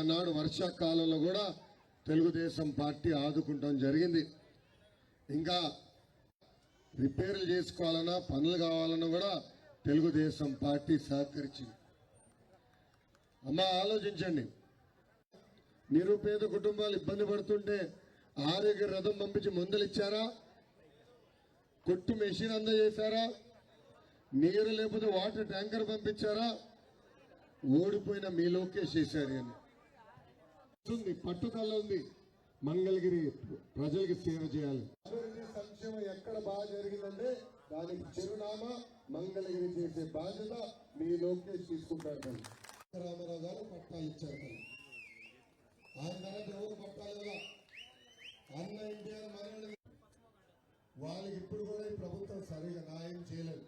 ఆనాడు వర్షాకాలంలో కూడా తెలుగుదేశం పార్టీ ఆదుకుంటాం జరిగింది. ఇంకా రిపేర్లు చేసుకోవాలన్నా పనులు కావాలన్నా కూడా తెలుగుదేశం పార్టీ సహకరించింది. అమ్మ ఆలోచించండి, నిరుపేద కుటుంబాలు ఇబ్బంది పడుతుంటే ఆరోగ్య రథం పంపించి మందులు ఇచ్చారా? కొట్టు మెషిన్ అందజేశారా? నీరు లేకపోతే వాటర్ ట్యాంకర్ పంపించారా? ఓడిపోయిన మీ లోకేష్ చేశారు అని పట్టుదల ఉంది. మంగళగిరి ప్రజలకి సేవ చేయాలి. అభివృద్ధి సంక్షేమం ఎక్కడ బాగా జరిగిందంటే దానికి చిరునామా మంగళగిరి చేసే బాధ్యత మీ లోకేష్ తీసుకుంటారు. రామారావు గారు పట్టాలు ఇచ్చారు. ఆయన తర్వాత ఎవరు పట్టాలు కదా అన్న ఎన్టీఆర్ మనల్ని వాళ్ళకి ఇప్పుడు కూడా ఈ ప్రభుత్వం సరిగా న్యాయం చేయలేదు.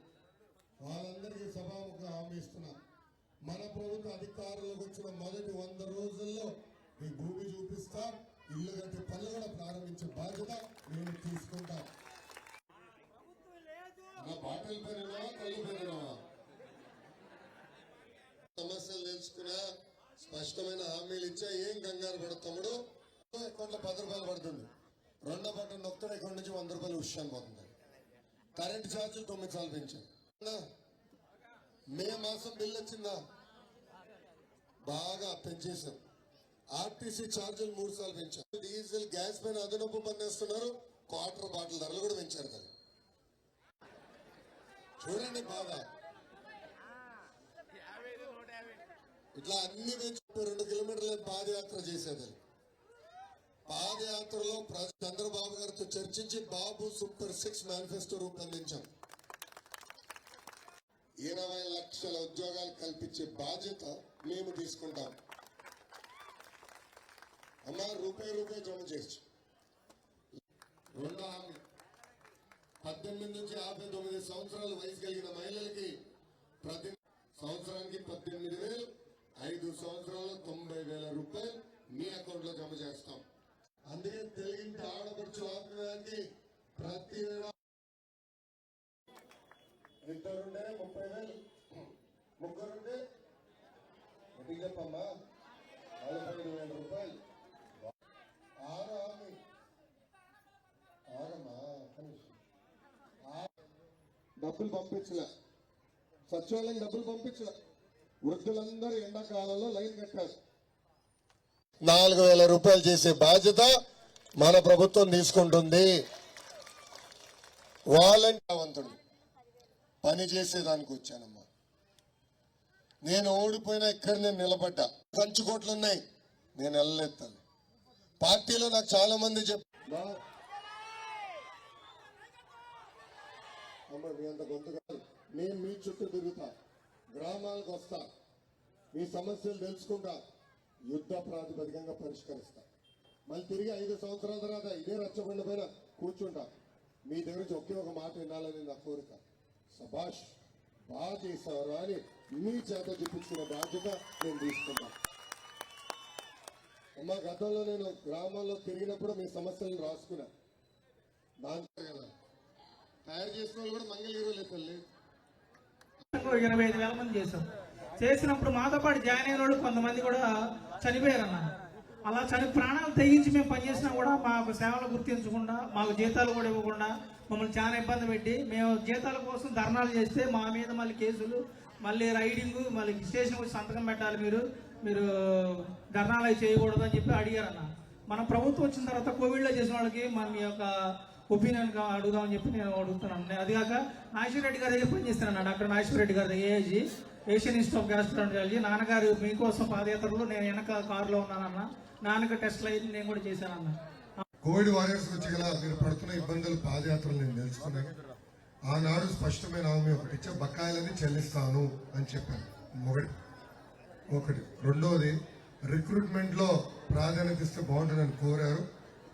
వాళ్ళందరికీ సభాముఖంగా హామీ ఇస్తున్నా, మన ప్రభుత్వ అధికారులకు వచ్చిన మొదటి 100 రోజుల్లో మీ భూమి చూపిస్తా, ఇల్లు కట్టి పనులు కూడా ప్రారంభించే బాధ్యత నేను తీసుకుంటా. నా బాటలు పెరిగినా కళ్ళు పెరిగినా సమస్యలు తెలుసుకున్నా, స్పష్టమైన హామీలు ఇచ్చా. ఏం కంగారు పడ తమ్ముడు, అకౌంట్లో 10 రూపాయలు పడుతుంది. రెండో బట్టలు నొక్కుతాడు, అకౌంట్ నుంచి 100 రూపాయలు విషయాన్ని పోతుంది. కరెంట్ ఛార్జీలు 9 సార్లు పెంచారు. మే మాసం బిల్లు వచ్చిందా? బాగా పెంచేశారు. ఆర్టీసీ ఛార్జీలు 3 సార్లు పెంచారు. డీజిల్ గ్యాస్ పైన అదనపు పన్నేస్తున్నారు. క్వార్టర్ బాటిల్ ధరలు కూడా పెంచారు కదా. చూడండి బాగా ఇట్లా అన్ని పెంచి 2 కిలోమీటర్ల పాదయాత్ర చేసేది. పాదయాత్రలో చంద్రబాబు గారితో చర్చించి బాబు సూపర్ 6 మేనిఫెస్టో రూపొందించాం. 20 లక్షల ఉద్యోగాలు కల్పించే బాధ్యత మేము తీసుకుంటాం. అమ్మా రూపాయి జమ చేయొచ్చు. రెండో హామీ 18 నుంచి 59 సంవత్సరాల వయసు కలిగిన మహిళలకి ప్రతి సంవత్సరానికి 18,000, 5 సంవత్సరాలు 90,000 రూపాయలు మీ అకౌంట్ లో జమ చేస్తాం. అందుకే తెలుగింటి ఆడపడుచు ఆత్మీయానికి ప్రతి ఇద్దరుండే 30,000, ముగ్గురుండే ఎటు చెప్పమ్మా 45,000 రూపాయలు. డబ్బులు పంపించలే, సచివాలయం డబ్బులు పంపించలే. వృద్ధులందరూ ఎండాకాలంలో లైన్ కట్టారు. 4,000 రూపాయలు చేసే బాధ్యత మన ప్రభుత్వం తీసుకుంటుంది. వాలంటీర్ పని చేసేదానికి వచ్చానమ్మా. నేను ఓడిపోయినా ఇక్కడ నేను నిలబడ్డా. కంచుకోట్లు ఉన్నాయి, నేను వెళ్ళలేస్తాను. పార్టీలో నాకు చాలా మంది మీ అంత గొంతు కాదు. నేను మీ చుట్టూ తిరుగుతా, గ్రామాలకు వస్తా, మీ సమస్యలు తెలుసుకుంటా, యుద్ధ ప్రాతిపదికంగా పరిష్కరిస్తా. మళ్ళీ తిరిగి 5 సంవత్సరాల తర్వాత ఇదే రచ్చబండ పైన కూర్చుంటా. మీ దగ్గర నుంచి ఒకే ఒక మాట వినాలని నా కోరిక. సభాష్ బాగా చేశారు అని మీ చేత చూపించుకునే బాధ్యత నేను తీసుకుంటా. అమ్మా గతంలో నేను గ్రామాల్లో తిరిగినప్పుడు మీ సమస్యలను రాసుకున్నా. దాంతో కదా తయారు చేసిన వాళ్ళు కూడా మంగళగిరిలో తల్లి 25,000 మంది చేసినప్పుడు మాతో పాటు జాయిన్ అయిన వాళ్ళు కొంతమంది కూడా చనిపోయారన్న. అలా ప్రాణాలు తెగించి మేము పనిచేసినా కూడా మాకు సేవలు గుర్తించకుండా, మాకు జీతాలు కూడా ఇవ్వకుండా మమ్మల్ని చాలా ఇబ్బంది పెట్టి, మేము జీతాల కోసం ధర్నాలు చేస్తే మా మీద మళ్ళీ కేసులు, మళ్ళీ రైడింగ్, మళ్ళీ స్టేషన్ వచ్చి సంతకం పెట్టాలి, మీరు ధర్నాలు అవి చేయకూడదు అని చెప్పి అడిగారన్న. మన ప్రభుత్వం వచ్చిన తర్వాత కోవిడ్లో చేసిన వాళ్ళకి మన యొక్క ఒపీనియన్ అడుగుదామని చెప్పి నేను అడుగుతున్నాను. అది కాక నాగేశ్వర రెడ్డి గారి దగ్గర పనిచేస్తాను. డాక్టర్ నాగేశ్వర రెడ్డి గారి AAG, Asian institute of gastroenterology. నాన్నగారు మీకోసం పాదయాత్రలో నేను వెనక కారులో ఉన్నానన్న. నాన్నగారు టెస్ట్లు అయితే నేను కూడా చేశానన్న. కోవిడ్ వారియర్స్ వచ్చి గల మీరు పడుతున్న ఇబ్బందులు పాదయాత్రలు నేను తెలుసుకున్నాను. ఆనాడు స్పష్టమైన హామీ ఒకటి ఇచ్చా, బకాయిలని చెల్లిస్తాను అని చెప్పాను. ఒకటి. రెండోది రిక్రూట్మెంట్ లో ప్రాధాన్యత ఇస్తే బాగుంటుందని కోరారు.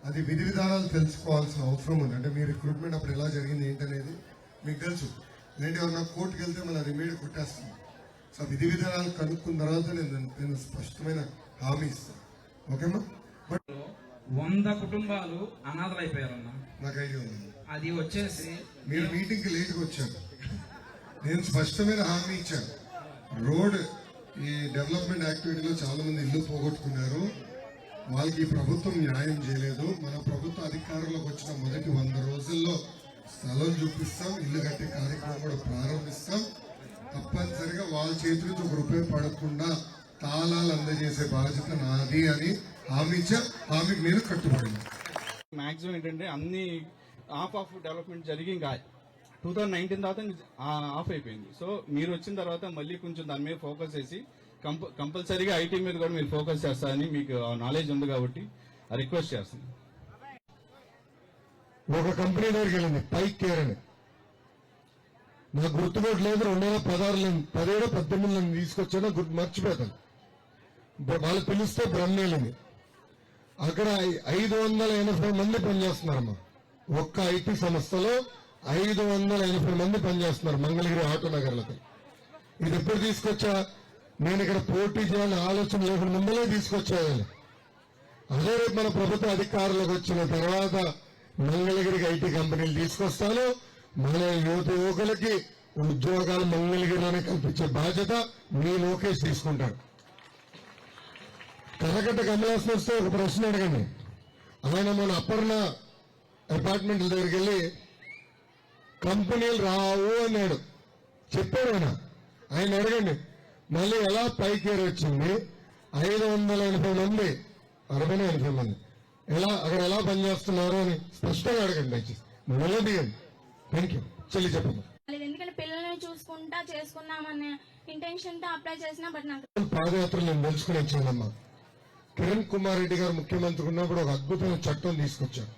అది విధి విధానాలు తెలుసుకోవాల్సిన అవసరం ఉంది. అంటే మీ రిక్రూట్మెంట్ అప్పుడు ఎలా జరిగింది ఏంటనేది మీకు తెలుసు. లేదంటే ఎవరన్నా కోర్టుకు వెళ్తే మళ్ళీ అది ఇమీడియట్ కొట్టేస్తుంది. సో విధి విధానాలు కనుక్కున్న తర్వాత నేను స్పష్టమైన హామీ ఇస్తాను. ఓకేమ్మా? 100 కుటుంబాలు అనాథలైపోయారన్న. నాకు ఐడియా ఉంది. అది వచ్చేసి మీరు మీటింగ్ కి లేట్గా వచ్చారు. నేను స్పష్టమైన హామీ ఇచ్చాను. రోడ్ ఈ డెవలప్మెంట్ యాక్టివిటీలో చాలా మంది ఇల్లు పోగొట్టుకున్నారు. వాళ్ళకి ఈ ప్రభుత్వం న్యాయం చేయలేదు. మన ప్రభుత్వ అధికారంలోకి వచ్చిన మొదటి 100 రోజుల్లో స్థలం చూపిస్తాం, ఇల్లు కట్టే కార్యక్రమం కూడా ప్రారంభిస్తాం. తప్పనిసరిగా వాళ్ళ చేతి నుంచి ₹1 పడకుండా తాళాలు అందజేసే బాధ్యత నాది అని హామీకి నేను కట్టుబడి. మాక్సిమం ఏంటంటే అన్ని ఆఫ్ డెవలప్మెంట్ జరిగి ఇంకా 2019 తర్వాత ఆఫ్ అయిపోయింది. సో మీరు వచ్చిన తర్వాత మళ్ళీ కొంచెం దాని మీద ఫోకస్ చేసి కంపల్సరీగా ఐటీ మీద కూడా మీరు ఫోకస్ చేస్తారని మీకు నాలెడ్జ్ ఉంది కాబట్టి రిక్వెస్ట్ చేస్తాను. ఒక కంపెనీ దగ్గరికి వెళ్ళింది, పైక్ కేర్ అని. నాకు గుర్తుకోవట్లేదు, 2016 17 తీసుకొచ్చానో మర్చిపోతాను. వాళ్ళు పిలిస్తే బ్రహ్మేళ్ళని అక్కడ 580 మంది పనిచేస్తున్నారమ్మా. ఒక్క ఐటీ సంస్థలో 580 మంది పనిచేస్తున్నారు మంగళగిరి ఆటో నగర్లకి. ఇది ఎప్పుడు తీసుకొచ్చా? నేను ఇక్కడ పోటీ చేయాలని ఆలోచన లేకుండా ముందలే తీసుకొచ్చేయాలి. అదే రేపు మన ప్రభుత్వ అధికారులకు వచ్చిన తర్వాత మంగళగిరికి ఐటీ కంపెనీలు తీసుకొస్తాను. మన యువకులకి ఉద్యోగాలు మంగళగిరిలోనే కల్పించే బాధ్యత మీ లోకేష్ తీసుకుంటారు. కరకట్ట కమలాసన్ వస్తే ఒక ప్రశ్న అడగండి. ఆయన మన అపర్ణ అపార్ట్మెంట్ల దగ్గరికి వెళ్ళి కంపెనీలు రావు అన్నాడు, చెప్పాడు ఆయన అడగండి. మళ్ళీ ఎలా పైకేరు వచ్చింది? 580 మంది 80 మంది అక్కడ ఎలా పనిచేస్తున్నారు అని స్పష్టంగా అడగండి దయచేసి. మళ్ళీ దిగండి. Thank you. చెల్లి చెప్పండి. ఎందుకంటే పిల్లల్ని చూసుకుంటా చేసుకుందామనే ఇంటెన్షన్ తో అప్లై చేసినా బట్ నాకు పాదయాత్రలు నేను తెలుసుకుని వచ్చానమ్మా. కిరణ్ కుమార్ రెడ్డి గారు ముఖ్యమంత్రి ఉన్నప్పుడు ఒక అద్భుతమైన చట్టం తీసుకొచ్చారు.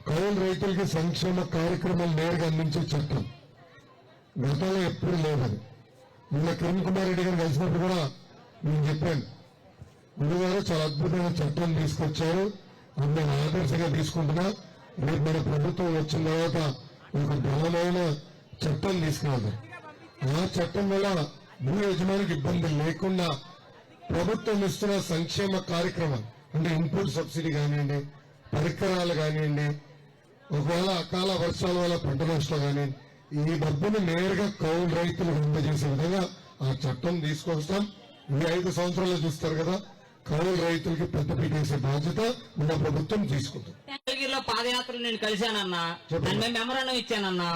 కౌలు రైతులకి సంక్షేమ కార్యక్రమాలు నేరుగా అందించే చట్టం. గతంలో ఎప్పుడు లేదు అది. నిన్న కిరణ్ కుమార్ రెడ్డి గారు కలిసినప్పుడు కూడా నేను చెప్పాను, గురుగారు చాలా అద్భుతమైన చట్టం తీసుకొచ్చారు, అది నేను ఆదర్శంగా తీసుకుంటున్నా. రేపు మన ప్రభుత్వం వచ్చిన తర్వాత ఒక బలమైన చట్టం తీసుకురాదు. ఆ చట్టం వల్ల భూ యజమానికి ఇబ్బంది లేకుండా ప్రభుత్వం ఇస్తున్న సంక్షేమ కార్యక్రమాలు అంటే ఇన్పుట్ సబ్సిడీ కానివ్వండి, పరికరాలు కానివ్వండి, ఒకవేళ అకాల వర్షాల వల్ల పంట నష్టం కానివ్వండి, ఈ డబ్బును నేరుగా కౌలు రైతులకు అందజేసే విధంగా ఆ చట్టం తీసుకొస్తాం. ఈ 5 సంవత్సరాలు చూస్తారు కదా, కౌలు రైతులకి పెద్దపీట వేసే బాధ్యత మన ప్రభుత్వం తీసుకుంటుంది. మంగళగిరిలో పాదయాత్రలు నేను కలిశానన్నా, నేను మెమరాండం ఇచ్చానన్నా.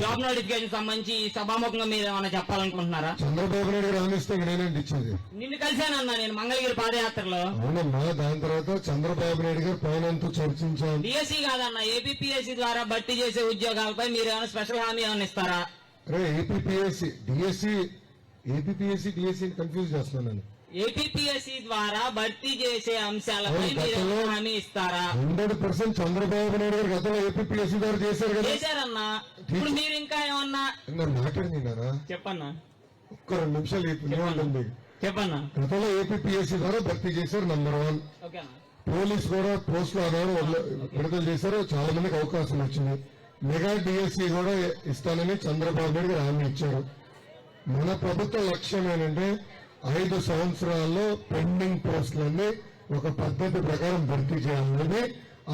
జాబ్ నోటిఫికేషన్ సంబంధించి సభాముఖంగా మీరు ఏమైనా చెప్పాలనుకుంటున్నారా? చంద్రబాబు నాయుడు గారు ఆమెస్తే నేనేంటి ఇచ్చేది? నిన్ను కలిశానన్నా నేను మంగళగిరి పాదయాత్రలో. అవునమ్మా, దాని తర్వాత చంద్రబాబు నాయుడు గారు పైనంతా చర్చించాం. డిఎస్సీ కాదన్నా, ఏపీపీఎస్సీ ద్వారా భర్తీ చేసే ఉద్యోగాలపై మీరు ఏమైనా స్పెషల్ హామీ ఏమైనా ఇస్తారా? అరే ఏపీపీఎస్సీ డిఎస్సీ కన్ఫ్యూజ్ చేస్తున్నాను. ఏపీపీఎస్సీ ద్వారా భర్తీ చేసే అంశాలపై మీరు ఏమైనా హామీ ఇస్తారా? 100% చంద్రబాబు నాయుడు గారు గతంలో ఏపీపీఎస్సీ ద్వారా చేశారు కదా. చేశారన్నా. ఇప్పుడు మీరు ఇంకా ఏమన్నా మాట్లాడిందా? చెప్పన్నా, ఒక్క 2 నిమిషాలు ఉంటుంది. చెప్పన్నా. గతంలో ఏపీపీఎస్సీ ద్వారా భర్తీ చేశారు, నంబర్ 1. ఓకేనా? పోలీస్ కూడా పోస్టులు ఆధారం విడుదల చేశారు, చాలా మందికి అవకాశం వచ్చింది. మెగా డిఎస్సీ కూడా ఇస్తానని చంద్రబాబు నాయుడు గారు హామీ ఇచ్చారు. మన ప్రభుత్వ లక్ష్యం ఏంటంటే 5 సంవత్సరాల్లో పెండింగ్ పోస్టులన్నీ ఒక పద్ధతి ప్రకారం భర్తీ చేయాలని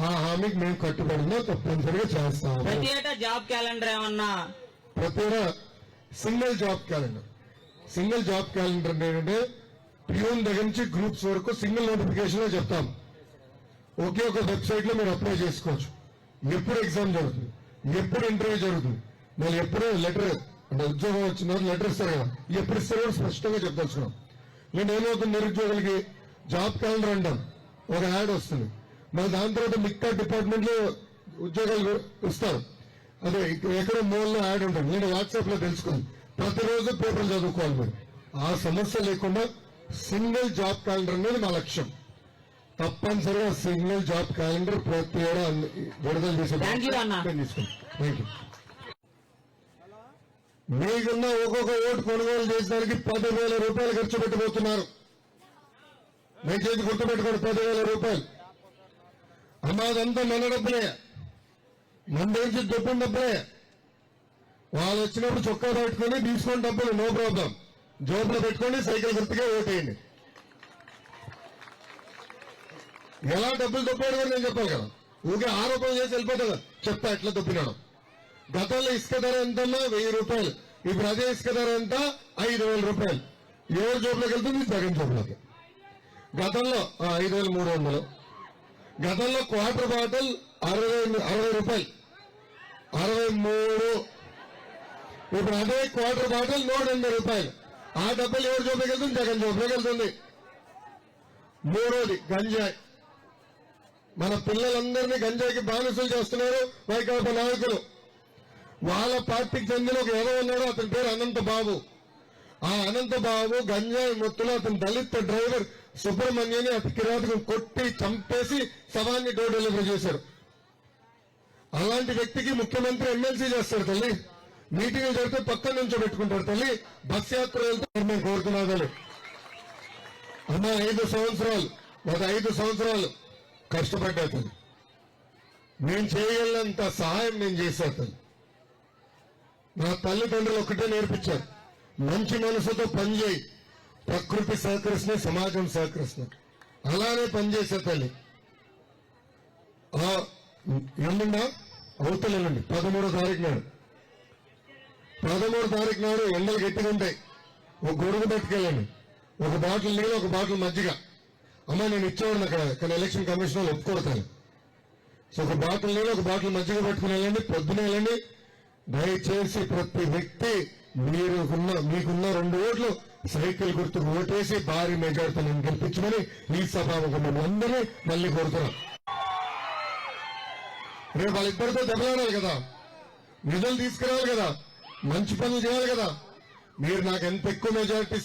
ఆ హామీకి మేము కట్టుబడినా తప్పనిసరిగా చేస్తాము. ప్రతి ఏటా జాబ్ క్యాలెండర్ ఏమన్నా? ప్రతి single job calendar. Single job calendar ఏంటంటే ప్యూన్ దగ్గర నుంచి గ్రూప్స్ వరకు సింగిల్ నోటిఫికేషన్ లో చెప్తాం. ఒకే ఒక వెబ్సైట్ లో మీరు అప్లై చేసుకోవచ్చు. ఎప్పుడు ఎగ్జామ్ జరుగుతుంది, ఎప్పుడు ఇంటర్వ్యూ జరుగుతుంది, మళ్ళీ ఎప్పుడు లెటర్ అంటే ఉద్యోగం వచ్చిన లెటర్ ఇస్తారు కదా, ఎప్పుడు ఇస్తారో స్పష్టంగా చెప్పదలుచుకున్నాం. నేను ఏమవుతుంది, నిరుద్యోగులకి జాబ్ క్యాలెండర్ అంటాం, ఒక యాడ్ వస్తుంది. మళ్ళీ దాని తర్వాత మిగతా డిపార్ట్మెంట్ లో ఉద్యోగాలు ఇస్తారు, అదే ఎక్కడో మూలలో యాడ్ ఉంటుంది. నేను వాట్సాప్ లో తెలుసుకుంది, ప్రతిరోజు పేపర్లు చదువుకోవాలి. మీరు ఆ సమస్య లేకుండా సింగిల్ జాబ్ క్యాలెండర్ అనేది మా లక్ష్యం. తప్పనిసరిగా సింగిల్ జాబ్ క్యాలెండర్ ప్రతి ఏడా విడుదల చేసే తీసుకుంటాం. Thank you. మీకున్న ఒక్కొక్క ఓటు కొనుగోలు చేసడానికి 10,000 రూపాయలు ఖర్చు పెట్టబోతున్నారు. దయచేసి గుర్తుపెట్టుకోండి, 10,000 రూపాయలు. అమ్మాదంతా మన డబ్బులే, మన నుంచి డబ్బులు డబ్బులే. వాళ్ళు వచ్చినప్పుడు చొక్కా పెట్టుకుని తీసుకొని డబ్బులు నో ప్రాబ్లం, జోబులో పెట్టుకొని సైకిల్ గుర్తుకే ఓటేయండి. ఎలా డబ్బులు దొప్పాడు కూడా నేను చెప్పాలి కదా, ఊరికే ఆరోపణ చేసి వెళ్ళిపోతా చెప్తా ఎట్లా దొప్పినాడు. గతంలో ఇసుక ధర ఎంతన్నా 1000 రూపాయలు, ఇప్పుడు అదే ఇసుక ధర ఎంత 5,000 రూపాయలు. ఎవరి జోబులోకి వెళ్తుంది? జగన్ జోబులోకి. గతంలో 5,300. గతంలో క్వార్టర్ బాటిల్ 60 రూపాయలు, 63. ఇప్పుడు అదే క్వార్టర్ బాటిల్ 180 రూపాయలు. ఆ డబ్బులు ఎవరి జోబులోకి వెళ్తుంది? జగన్ జోబులోకి వెళ్తుంది. మూడోది గంజాయి. మన పిల్లలందరినీ గంజాయికి బానిసలు చేస్తున్నారు వైకాపా నాయకులు. వాళ్ళ పార్టీకి చెందిన ఒక ఎవరో ఉన్నాడు, అతని పేరు అనంత బాబు. ఆ అనంత బాబు గంజాయి మొత్తులో అతని దళిత డ్రైవర్ సుబ్రహ్మణ్యని అతి కిరాతకం కొట్టి చంపేసి శవాన్ని డోర్ డెలివరీ చేశారు. అలాంటి వ్యక్తికి ముఖ్యమంత్రి ఎమ్మెల్సీ చేస్తారు తల్లి. మీటింగ్లు జరిగితే పక్కన నుంచో పెట్టుకుంటారు తల్లి. బస్ యాత్ర వెళ్తే మేము కోరుతున్నాను అమ్మ. 5 సంవత్సరాలు, ఒక 5 సంవత్సరాలు కష్టపడ్డా తల్లి. నేను చేయగలంత సహాయం నేను చేశా తల్లి. నా తల్లిదండ్రులు ఒకటే నేర్పించారు, మంచి మనసుతో పనిచేయి, ప్రకృతి సహకరిస్తుంది, సమాజం సహకరిస్తుంది. అలానే పనిచేసే తల్లి. ఎల్లుండా అవతల ఎల్లుండి 13వ తారీఖు నాడు, 13వ తారీఖు నాడు ఎండలు గట్టిగా ఉంటాయి. ఒక గొడుగు పట్టుకెళ్ళండి, ఒక బాటిల్ నీళ్ళు, ఒక బాటిల్ మజ్జిగ. అమ్మ నేను ఇచ్చేవాడిని అక్కడ, కానీ ఎలక్షన్ కమిషన్ వాళ్ళు ఒప్పుకోడతాను. సో ఒక బాటిల్ నీళ్ళు, ఒక బాటిల్ మజ్జిగ పట్టుకుని వెళ్ళండి, పొద్దున వెళ్ళండి. దయచేసి ప్రతి వ్యక్తి మీకున్న 2 ఓట్లు సైకిల్ గుర్తుకు ఓటేసి భారీ మెజార్టీతో నేను గెలిపించమని ఈ సభాముఖం అందరినీ మళ్ళీ కోరుతున్నాం. రేపు వాళ్ళిద్దరితో దెబ్బలాడాలి కదా, నిధులు తీసుకురావాలి కదా, మంచి పనులు చేయాలి కదా. మీరు నాకు ఎంత ఎక్కువ మెజారిటీ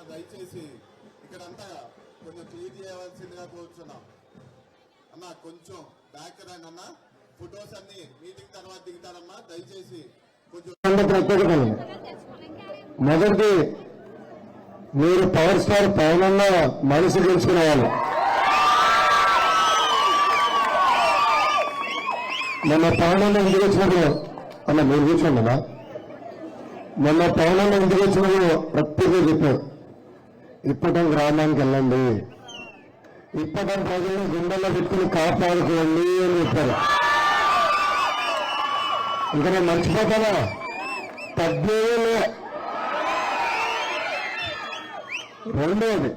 దయచేసి ఇక్కడంతా కొంచెం క్లీన్ చేయవలసిందిగా కోరుచున్నాం. అన్న కొంచెం బ్యాక్ రండి అన్న. ఫొటోస్ అన్ని మీటింగ్ తర్వాత దిగుతారమ్మా. దయచేసి కొంచెం ప్రత్యేకత. మొదటిది, మీరు పవర్ స్టార్ పవన్ మనసు గెలుచుకునే వాళ్ళు. మొన్న పవన్ ఇంటికి వచ్చినప్పుడు అన్న మీరు కూర్చోండి అన్న. మొన్న పవన్ ఇంటికి వచ్చినప్పుడు ప్రత్యేకంగా చెప్పారు, ఇప్పటం గ్రామానికి వెళ్ళండి, ఇప్పటం ప్రజలను గుండెల్లో పెట్టుకుని కాపాడుకోండి అని చెప్పారు. ఇంకా నేను మర్చిపోతానా? తగ్గేలే. రెండోది,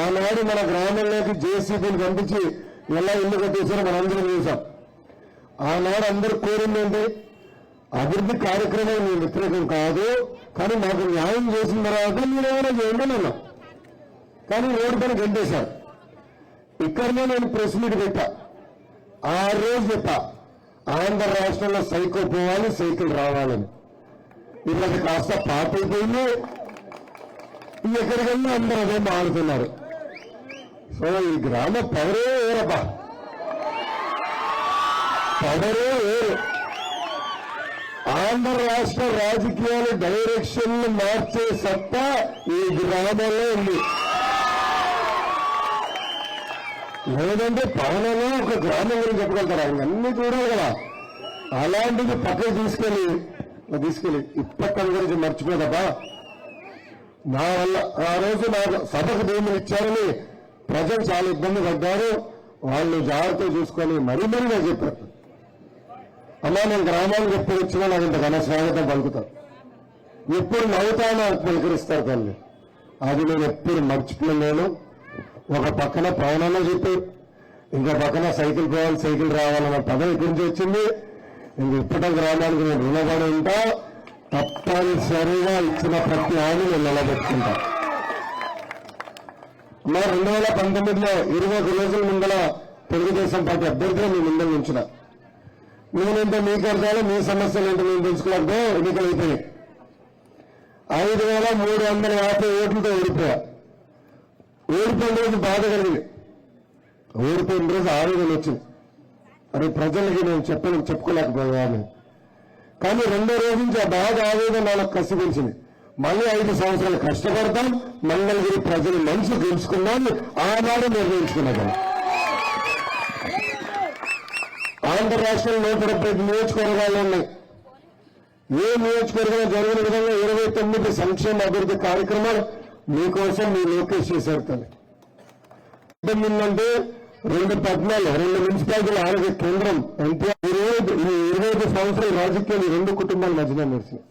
ఆనాడు మన గ్రామంలోకి జేసీబీని పంపించి ఎలా ఇల్లు కట్టేసారో మనందరం చూసాం. ఆనాడు అందరూ కోరింది ఏంటి? అభివృద్ధి కార్యక్రమం నేను వ్యతిరేకం కాదు, కానీ మాకు న్యాయం చేసిన తర్వాత మీరేమైనా చేయండి అన్నాం. కానీ రోడ్డు పైన గంటేశారు. ఇక్కడనే నేను ప్రెస్ మీట్ పెట్టా. ఆ రోజు చెప్పా, ఆంధ్ర రాష్ట్రంలో సైకిల్ పోవాలి, సైకిల్ రావాలని. ఇప్పుడు అది కాస్త పాత అయిపోయింది. ఎక్కడికన్నా అందరూ అదే మారుతున్నారు. సో ఈ గ్రామ పవరే వేరబ్బా, పవరే వేరు. ఆంధ్ర రాష్ట్ర రాజకీయాల డైరెక్షన్ మార్చే సత్తా ఈ గ్రామంలో ఉంది. లేదంటే పవనలో ఒక గ్రామం గురించి చెప్పగలుగుతారు, ఆయన అన్ని చూడాలి కదా. అలాంటిది పక్కకి తీసుకెళ్ళి ఇప్పటి గురించి మర్చిపోదబ్బా. నా వల్ల ఆ రోజు నాకు సభకు భూములు ఇచ్చారని ప్రజలు చాలా ఇబ్బంది పడ్డారు. వాళ్ళు జాగ్రత్త చూసుకొని మరీ మరీగా చెప్పారు, అమ్మా నేను గ్రామానికి ఎప్పుడు వచ్చినా నాకు ఇంతకన్నా స్వాగతం పలుకుతారు, ఎప్పుడు నవ్వుతానో పలకరిస్తారు తల్లి. అది నేను ఎప్పుడు మర్చిపోలేను. ఒక పక్కన పవనన్న చెప్పి ఇంకో పక్కన సైకిల్ పోవాలి సైకిల్ రావాలన్న పదం ఇక్కడి నుంచి వచ్చింది. ఇంక ఇప్పటి గ్రామానికి నేను రుణపడి ఉంటా, తప్పనిసరిగా ఇచ్చిన ప్రతి హామీ నేను నిలబెట్టుకుంటా. మా 2019లో 21 రోజుల ముందల తెలుగుదేశం పార్టీ అభ్యర్థిగా మీ ముందు ఉంచిన నేనేంటో మీకు అర్థాలు, మీ సమస్యలు ఏంటో మేము తెలుసుకోలేకపోతే ఎన్నికలు అయిపోయాయి. 5350 ఓట్లతో ఓడిపోయా. ఓడిపోయిన రోజు బాధ కలిగింది, ఓడిపోయిన రోజు ఆవేదన వచ్చింది. అరే ప్రజలకి నేను చెప్పుకోలేకపోయాను. కానీ రెండో రోజు నుంచి ఆ బాధ ఆవేదన నాకు కసి పెంచింది. మళ్ళీ 5 సంవత్సరాలు కష్టపడతాం, మంగళగిరి ప్రజలు మనసు గెలుచుకున్నాం, ఆనాడు నిర్ణయించుకున్నాను. ఆంధ్ర రాష్ట్రంలో 170 నియోజకవర్గాలు ఉన్నాయి. ఏ నియోజకవర్గంలో జరిగిన విధంగా 29 సంక్షేమ అభివృద్ధి కార్యక్రమాలు మీకోసం మీ లోకేష్ చేశారు. తల్లి అంటే 2 పట్టణాలు, 2 మున్సిపాలిటీల ఆరోగ్య కేంద్రం, ఎన్టీఆర్ 25 సంవత్సరాల రాజకీయాలు 2 కుటుంబాల మధ్యన నడిచినాయి.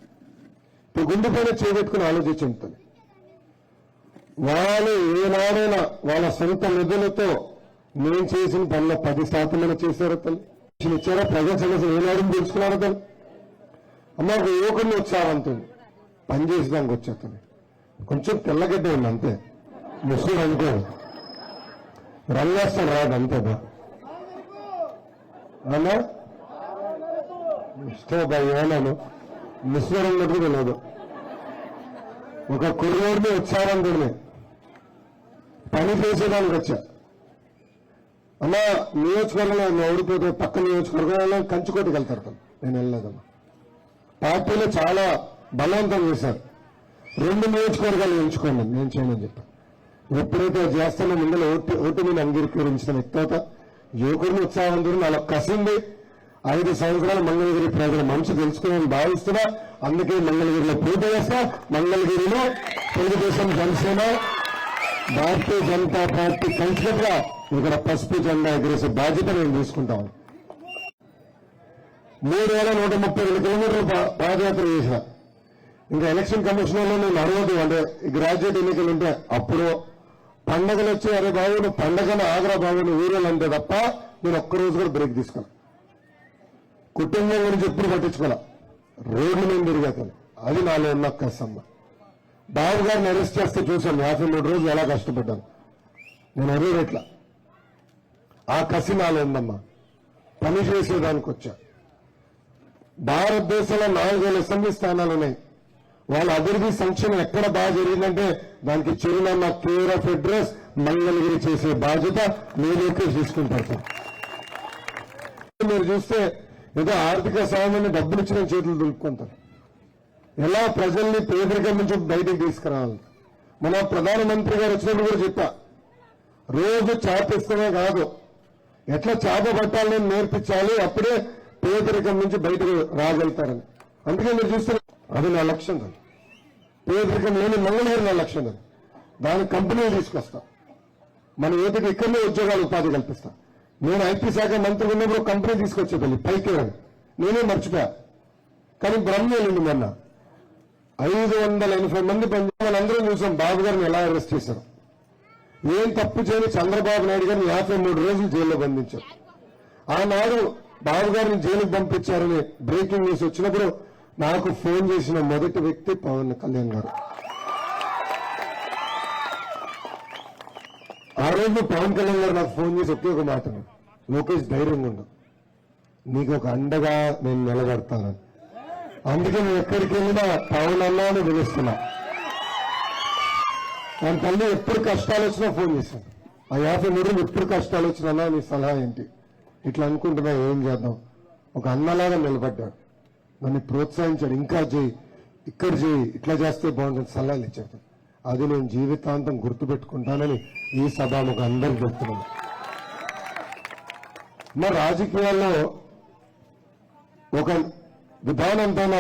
ఇప్పుడు గుండెపైన చేపెట్టుకుని ఆలోచించుంటుంది. వాళ్ళు ఏనాడైనా వాళ్ళ సొంత నిధులతో నేను చేసిన పనుల 10% చేశారు. తల్లి ఇచ్చారా? ప్రజా సమస్యలు ఏనాడు తెలుసుకున్నారో తల్లి. అమ్మ ఒక యువకుడిని ఉత్సాహవంతుంది, పనిచేసేదానికి వచ్చేస్తుంది. కొంచెం తెల్లగడ్డ ఉంది అంతే, ముస్లిం అనుకో రంగేస్తాను రాదు అంతేదా అన్నా ఇష్టం ఏనాను ముస్లిం ఉన్నట్టు తెలియదు. ఒక కుర్రోడిని ఉత్సాహవంతుడిని పని చేసేదానికి వచ్చా. అమ్మా నియోజకవర్గంలో ఓడిపోతే పక్క నియోజకవర్గంలో కంచుకోటికి వెళ్తారు. నేను వెళ్ళలేదమ్మా. పార్టీలో చాలా బలవంతం చేశారు, 2 నియోజకవర్గాలు ఎంచుకోండి, నేను చేయమని చెప్పాను. ఎప్పుడైతే చేస్తానో ముందులో ఓటు నేను అంగీకరించిన వ్యక్తత యువకుడిని ఉత్సాహవంతుడు నాకు కసింది. 5 సంవత్సరాలు మంగళగిరి ప్రజల మనసు తెలుసుకుని భావిస్తున్నా. అందుకే మంగళగిరిలో పోటీ చేస్తా. మంగళగిరిలో తెలుగుదేశం, జనసేన, భారతీయ జనతా పార్టీ కలిసికట్టుగా ఇక్కడ పసుపు జెండా ఎగిరేసే బాధ్యత నేను తీసుకుంటాను. 3132 కిలోమీటర్లు పాదయాత్ర చేసిన. ఇంకా ఎలక్షన్ కమిషనర్లో నేను అరవదు అంటే గ్రాడ్యుయేట్ ఎన్నికలు ఉంటే అప్పుడు పండగలు వచ్చి అరే బాబు నువ్వు పండగను ఆగ్రా బాబు నువ్వు ఊరేళ్ళు అంటే తప్ప నేను ఒక్కరోజు కూడా బ్రేక్ తీసుకున్నా. కుటుంబం గురించి ఎప్పుడు పట్టించుకోలే, రోడ్లు మేము తిరిగాను. అది నాలో ఉన్న కసమ్మ. బాబు గారిని అరెస్ట్ చేస్తే చూశాను 53 రోజులు ఎలా కష్టపడ్డాను నేను. అరేట్లా ఆ కసి నాలో ఉందమ్మా. పని చేసేదానికి వచ్చా. భారతదేశంలో 4,000 అసెంబ్లీ స్థానాలు ఉన్నాయి. వాళ్ళ అభివృద్ధి సంక్షేమం ఎక్కడ బాగా జరిగిందంటే దానికి చిరునామా కేర్ ఆఫ్ అడ్రస్ మంగళగిరి చేసే బాధ్యత మీలోకి తీసుకుంటారు. మీరు చూస్తే ఏదో ఆర్థిక సామాన్య డబ్బులు ఇచ్చిన చేతులు దులుపుకుంటారు. ఎలా ప్రజల్ని పేదరికం నుంచి బయటకు తీసుకురావాలి. మన ప్రధానమంత్రి గారు వచ్చినప్పుడు కూడా చెప్పా, రోజు చేపిస్తమే కాదు ఎట్లా చేప పట్టాలని నేర్పించాలి, అప్పుడే పేదరికం నుంచి బయటకు రాగలుగుతారని. అందుకే మీరు చూస్తే అది నా లక్ష్యం. పేదరికం లేని మంగళగిరి నా లక్ష్యం. దానికి కంపెనీలు తీసుకొస్తా. మన యువతకి ఇక్కడనే ఉద్యోగాలు ఉపాధి కల్పిస్తా. నేను ఐటీ శాఖ మంత్రి ఉన్నప్పుడు కంపెనీ తీసుకొచ్చేది పైకి నేనే మర్చిపోయా. కానీ బ్రహ్మ వెళ్ళింది మొన్న 580 మంది మనందరం చూసాం బాబు గారిని ఎలా అరెస్ట్ చేశారు. ఏం తప్పు చేయని చంద్రబాబు నాయుడు గారిని 53 రోజులు జైల్లో బంధించారు. ఆనాడు బాబు గారిని జైలుకు పంపించారని బ్రేకింగ్ న్యూస్ వచ్చినప్పుడు నాకు ఫోన్ చేసిన మొదటి వ్యక్తి పవన్ కళ్యాణ్ గారు. ఆ రోజు పవన్ కళ్యాణ్ గారు నాకు ఫోన్ చేసి ఒకే ఒక మాట, లోకేష్ ధైర్యంగా ఉండదు, నీకు ఒక అండగా నేను నిలబడతానని. అందుకే నేను ఎక్కడికి వెళ్ళినా పవన్ అన్నాను పిలుస్తున్నా. నా తల్లి ఎప్పుడు కష్టాలు వచ్చినా ఫోన్ చేశాను. ఆ 53 ఎప్పుడు కష్టాలు వచ్చినా నీ సలహా ఏంటి, ఇట్లా అనుకుంటున్నా ఏం చేద్దాం, ఒక అన్నలాగా నిలబడ్డాడు. నన్ను ప్రోత్సహించాడు, ఇంకా చేయి, ఇక్కడ చేయి, ఇట్లా చేస్తే బాగుంటుంది సలహాలు ఇచ్చాడు. అది నేను జీవితాంతం గుర్తుపెట్టుకుంటానని ఈ సభాముఖ అందరికి చెప్తున్నాను. మా రాజకీయాల్లో ఒక విధానంతోన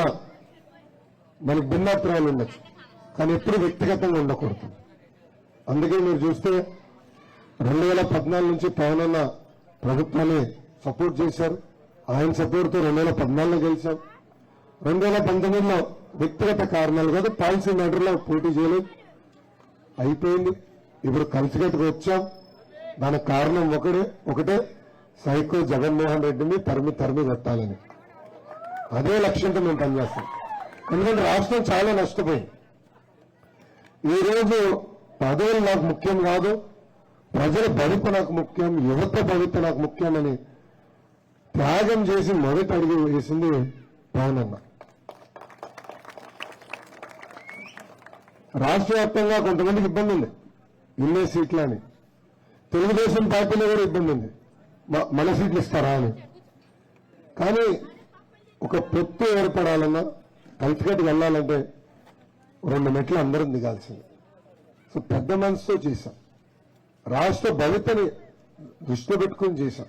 మనకు భిన్నాభిప్రాయాలు ఉండొచ్చు, కానీ ఎప్పుడు వ్యక్తిగతంగా ఉండకూడదు. అందుకే మీరు చూస్తే 2014 నుంచి పవన్ అన్న ప్రభుత్వాన్ని సపోర్ట్ చేశారు. ఆయన సపోర్ట్తో 2014లో గెలిచాం. 2019లో వ్యక్తిగత కారణాలు కాదు, పాలసీ మ్యాటర్లో పోటీ చేయలేదు, అయిపోయింది. ఇప్పుడు కలిసికట్టుకు వచ్చాం. దానికి కారణం ఒకటే సైకో జగన్మోహన్ రెడ్డిని తరిమి కొట్టాలని. అదే లక్ష్యంతో మేము పనిచేస్తాం. ఎందుకంటే రాష్ట్రం చాలా నష్టపోయింది. ఈరోజు పదవులు నాకు ముఖ్యం కాదు, ప్రజల భవిత నాకు ముఖ్యం, యువత భవిత నాకు ముఖ్యమని త్యాగం చేసి మొదటి అడుగు వేసింది పవన్ అన్న. రాష్ట్ర వ్యాప్తంగా కొంతమందికి ఇబ్బంది ఉంది, ఇన్నే సీట్లని. తెలుగుదేశం పార్టీలో కూడా ఇబ్బంది ఉంది, మన సీట్లు ఇస్తారా అని. కానీ ఒక పొత్తు ఏర్పడాలన్నా, కలిసికట్టుకు వెళ్ళాలంటే 2 మెట్లు అందరం దిగాల్సింది. సో పెద్ద మనసుతో చేశాం, రాష్ట్ర భవితని దృష్టిలో పెట్టుకుని చేశాం.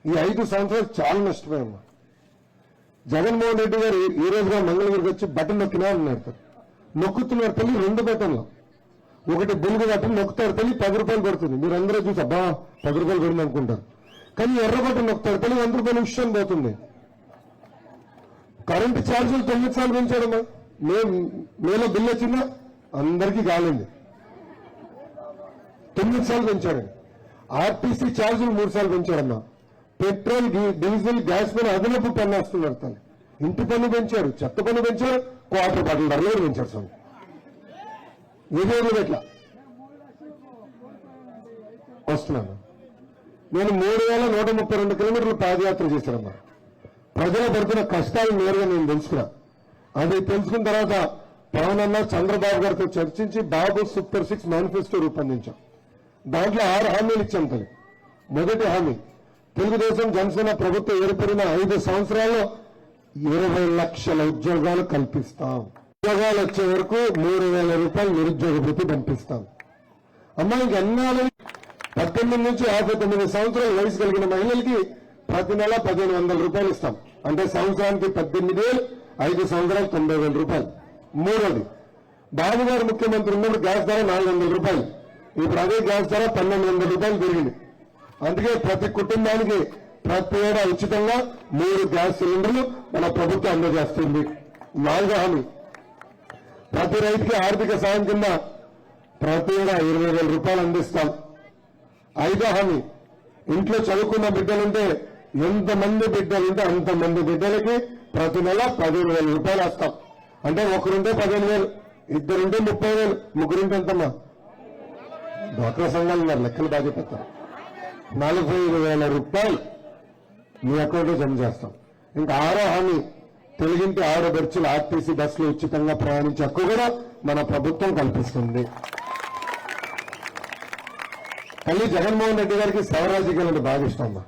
ఈ 5 సంవత్సరాలు చాలా నష్టపోయామ్మా. జగన్మోహన్ రెడ్డి గారు ఈ రోజుగా మంగళగిరికి వచ్చి బటన్ నొక్కినా అన్నారు. నొక్కుతున్నారు తల్లి 2 బటన్లు. ఒకటి బులుగు బటన్ నొక్కుతారు తల్లి 10 రూపాయలు పడుతుంది. మీరు అందరూ చూసి అబ్బా 10 రూపాయలు పడింది అనుకుంటారు. కానీ ఎర్ర బటన్ నొక్కుతారు తల్లి 100 రూపాయలు విషయం పోతుంది. కరెంటు ఛార్జీలు 9 సార్లు పెంచాడమ్మా. మేలో బిల్లు వచ్చిందా? అందరికీ కాలేదు, 9 సార్లు పెంచాడండి. ఆర్టీసీ ఛార్జీలు 3 సార్లు పెంచాడమ్మా. పెట్రోల్, డీజిల్, గ్యాస్ పైన అదనపు పన్ను వేస్తున్నారు తల్లి. ఇంటి పన్ను పెంచారు, చెత్త పన్ను పెంచారు, క్వార్టర్ బాటిల్ ధరలు కూడా పెంచారు. స్వామి ఇదేదో ఎట్లా వస్తున్నాను. నేను 3132 కిలోమీటర్లు పాదయాత్ర చేశానమ్మా. ప్రజలు పడుతున్న కష్టాలు నేరుగా నేను తెలుసుకున్నా. అది తెలుసుకున్న తర్వాత పవన్ అన్న చంద్రబాబు గారితో చర్చించి బాబు సూపర్ 6 మేనిఫెస్టో రూపొందించాం. దాంట్లో 6 హామీలు ఇచ్చాం తల్లి. మొదటి హామీ, తెలుగుదేశం జనసేన ప్రభుత్వం ఏర్పడిన 5 సంవత్సరాల్లో 20 లక్షల ఉద్యోగాలు కల్పిస్తాం. ఉద్యోగాలు వచ్చే వరకు 3000 రూపాయలు నిరుద్యోగ భృతి పంపిస్తాం. అమ్మా ఇంక ఎన్నాళ్ళని 18 నుంచి 59 సంవత్సరాల వయసు కలిగిన మహిళలకి ప్రతి నెల 1500 రూపాయలు ఇస్తాం. అంటే సంవత్సరానికి 18,000, 5 సంవత్సరాలు 90,000 రూపాయలు. మూడోది, బాబు గారు ముఖ్యమంత్రి ఉన్నప్పుడు గ్యాస్ ధర 400 రూపాయలు. ఇప్పుడు అదే గ్యాస్ ధర 1200 రూపాయలు పెరిగింది. అందుకే ప్రతి కుటుంబానికి ప్రతి ఏడా ఉచితంగా 3 గ్యాస్ సిలిండర్లు మన ప్రభుత్వం అందజేస్తుంది. 4వ హామీ, ప్రతి రైతుకి ఆర్థిక సాయం కింద ప్రతి ఏడా 20,000 రూపాయలు అందిస్తాం. 5వ హామీ, ఇంట్లో చదువుకున్న బిడ్డలుంటే ఎంతమంది బిడ్డలుంటే అంతమంది బిడ్డలకి ప్రతి నెల 15,000 రూపాయలు వేస్తాం. అంటే ఒకరుంటే 15,000, ఇద్దరుంటే 30,000, ముగ్గురుంటే ఎంతమ్మా? డ్వాక్రా సంఘాలు ఉన్నారు, లెక్కలు బాగా పెడతారు. 45,000 రూపాయలు మీ అకౌంట్లో జమ చేస్తాం. ఇంకా 6వ హామీ, తెలుగింటి ఆడబెర్చులు ఆర్టీసీ బస్సులు ఉచితంగా ప్రయాణించే హక్కు కూడా మన ప్రభుత్వం కల్పిస్తుంది. తల్లి జగన్మోహన్ రెడ్డి గారికి శవ రాజకీయాలు అంటే బాగా ఇష్టం అమ్మా.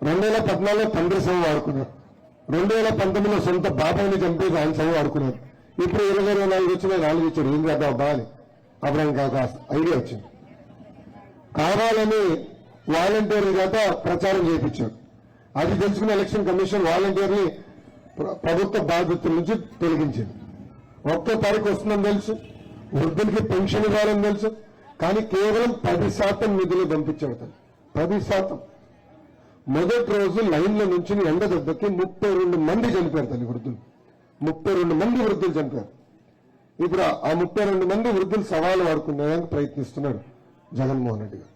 2014లో తండ్రి శవ వాడుకున్నారు, 2019లో సొంత బాబాయిని చంపేసి ఆయన శవ వాడుకున్నారు. ఇప్పుడు 2024 వచ్చిన 4 ఇచ్చారు. ఏం చేద్దాం అబ్బా అని అప్పుడు ఆయన ఐడియా వచ్చింది. కావాలని వాలంటీర్ల చేత ప్రచారం చేయించారు. అది తెలుసుకున్న ఎలక్షన్ కమిషన్ వాలంటీర్ని ప్రభుత్వ బాధ్యతల నుంచి తొలగించింది. 1వ తారీఖు వస్తుందని తెలుసు, వృద్ధులకి పెన్షన్ ఇవ్వాలని తెలుసు, కానీ కేవలం 10% నిధులు పంపించాడు. 10%. మొదటి రోజు లైన్ల నుంచి ఎండ దెబ్బకి 32 మంది చనిపోయారు తల్లి వృద్ధులు. 32 మంది వృద్ధులు చనిపోయారు. ఇప్పుడు ఆ 32 మంది వృద్ధులు సవాలు వాడుకునేందుకు ప్రయత్నిస్తున్నాడు జగన్మోహన్ రెడ్డి గారు.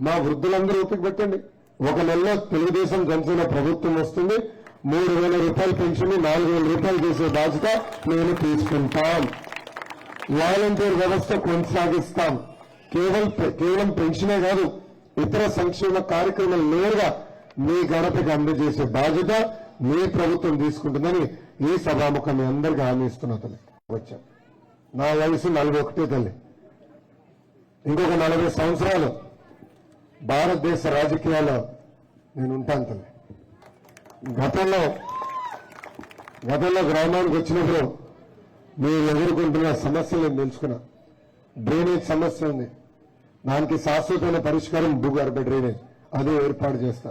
మా వృద్ధులందరూ ఓపిక పెట్టండి. 1 నెలలో తెలుగుదేశం జనసేన ప్రభుత్వం వస్తుంది. 3,000 రూపాయల పెన్షన్ 4,000 రూపాయలు చేసే బాధ్యత నేను తీసుకుంటాం. వాలంటీర్ వ్యవస్థ కొనసాగిస్తాం. కేవలం పెన్షనే కాదు, ఇతర సంక్షేమ కార్యక్రమాలు నేరుగా మీ గడపకి అందజేసే బాధ్యత మీ ప్రభుత్వం తీసుకుంటుందని ఈ సభాముఖం మీ అందరికీ హామీ ఇస్తున్నా తల్లి. వచ్చా నా వయసు 41 తల్లి. ఇంకొక 40 సంవత్సరాలు భారతదేశ రాజకీయాల్లో నేను ఉంటాను తల్లి. గతంలో గ్రామానికి వచ్చినప్పుడు మీరు ఎదుర్కొంటున్న సమస్యలు నేను తెలుసుకున్నా. డ్రైనేజ్ సమస్య ఉంది, దానికి శాశ్వతమైన పరిష్కారం భూగర్భ డ్రైనేజ్, అదే ఏర్పాటు చేస్తా.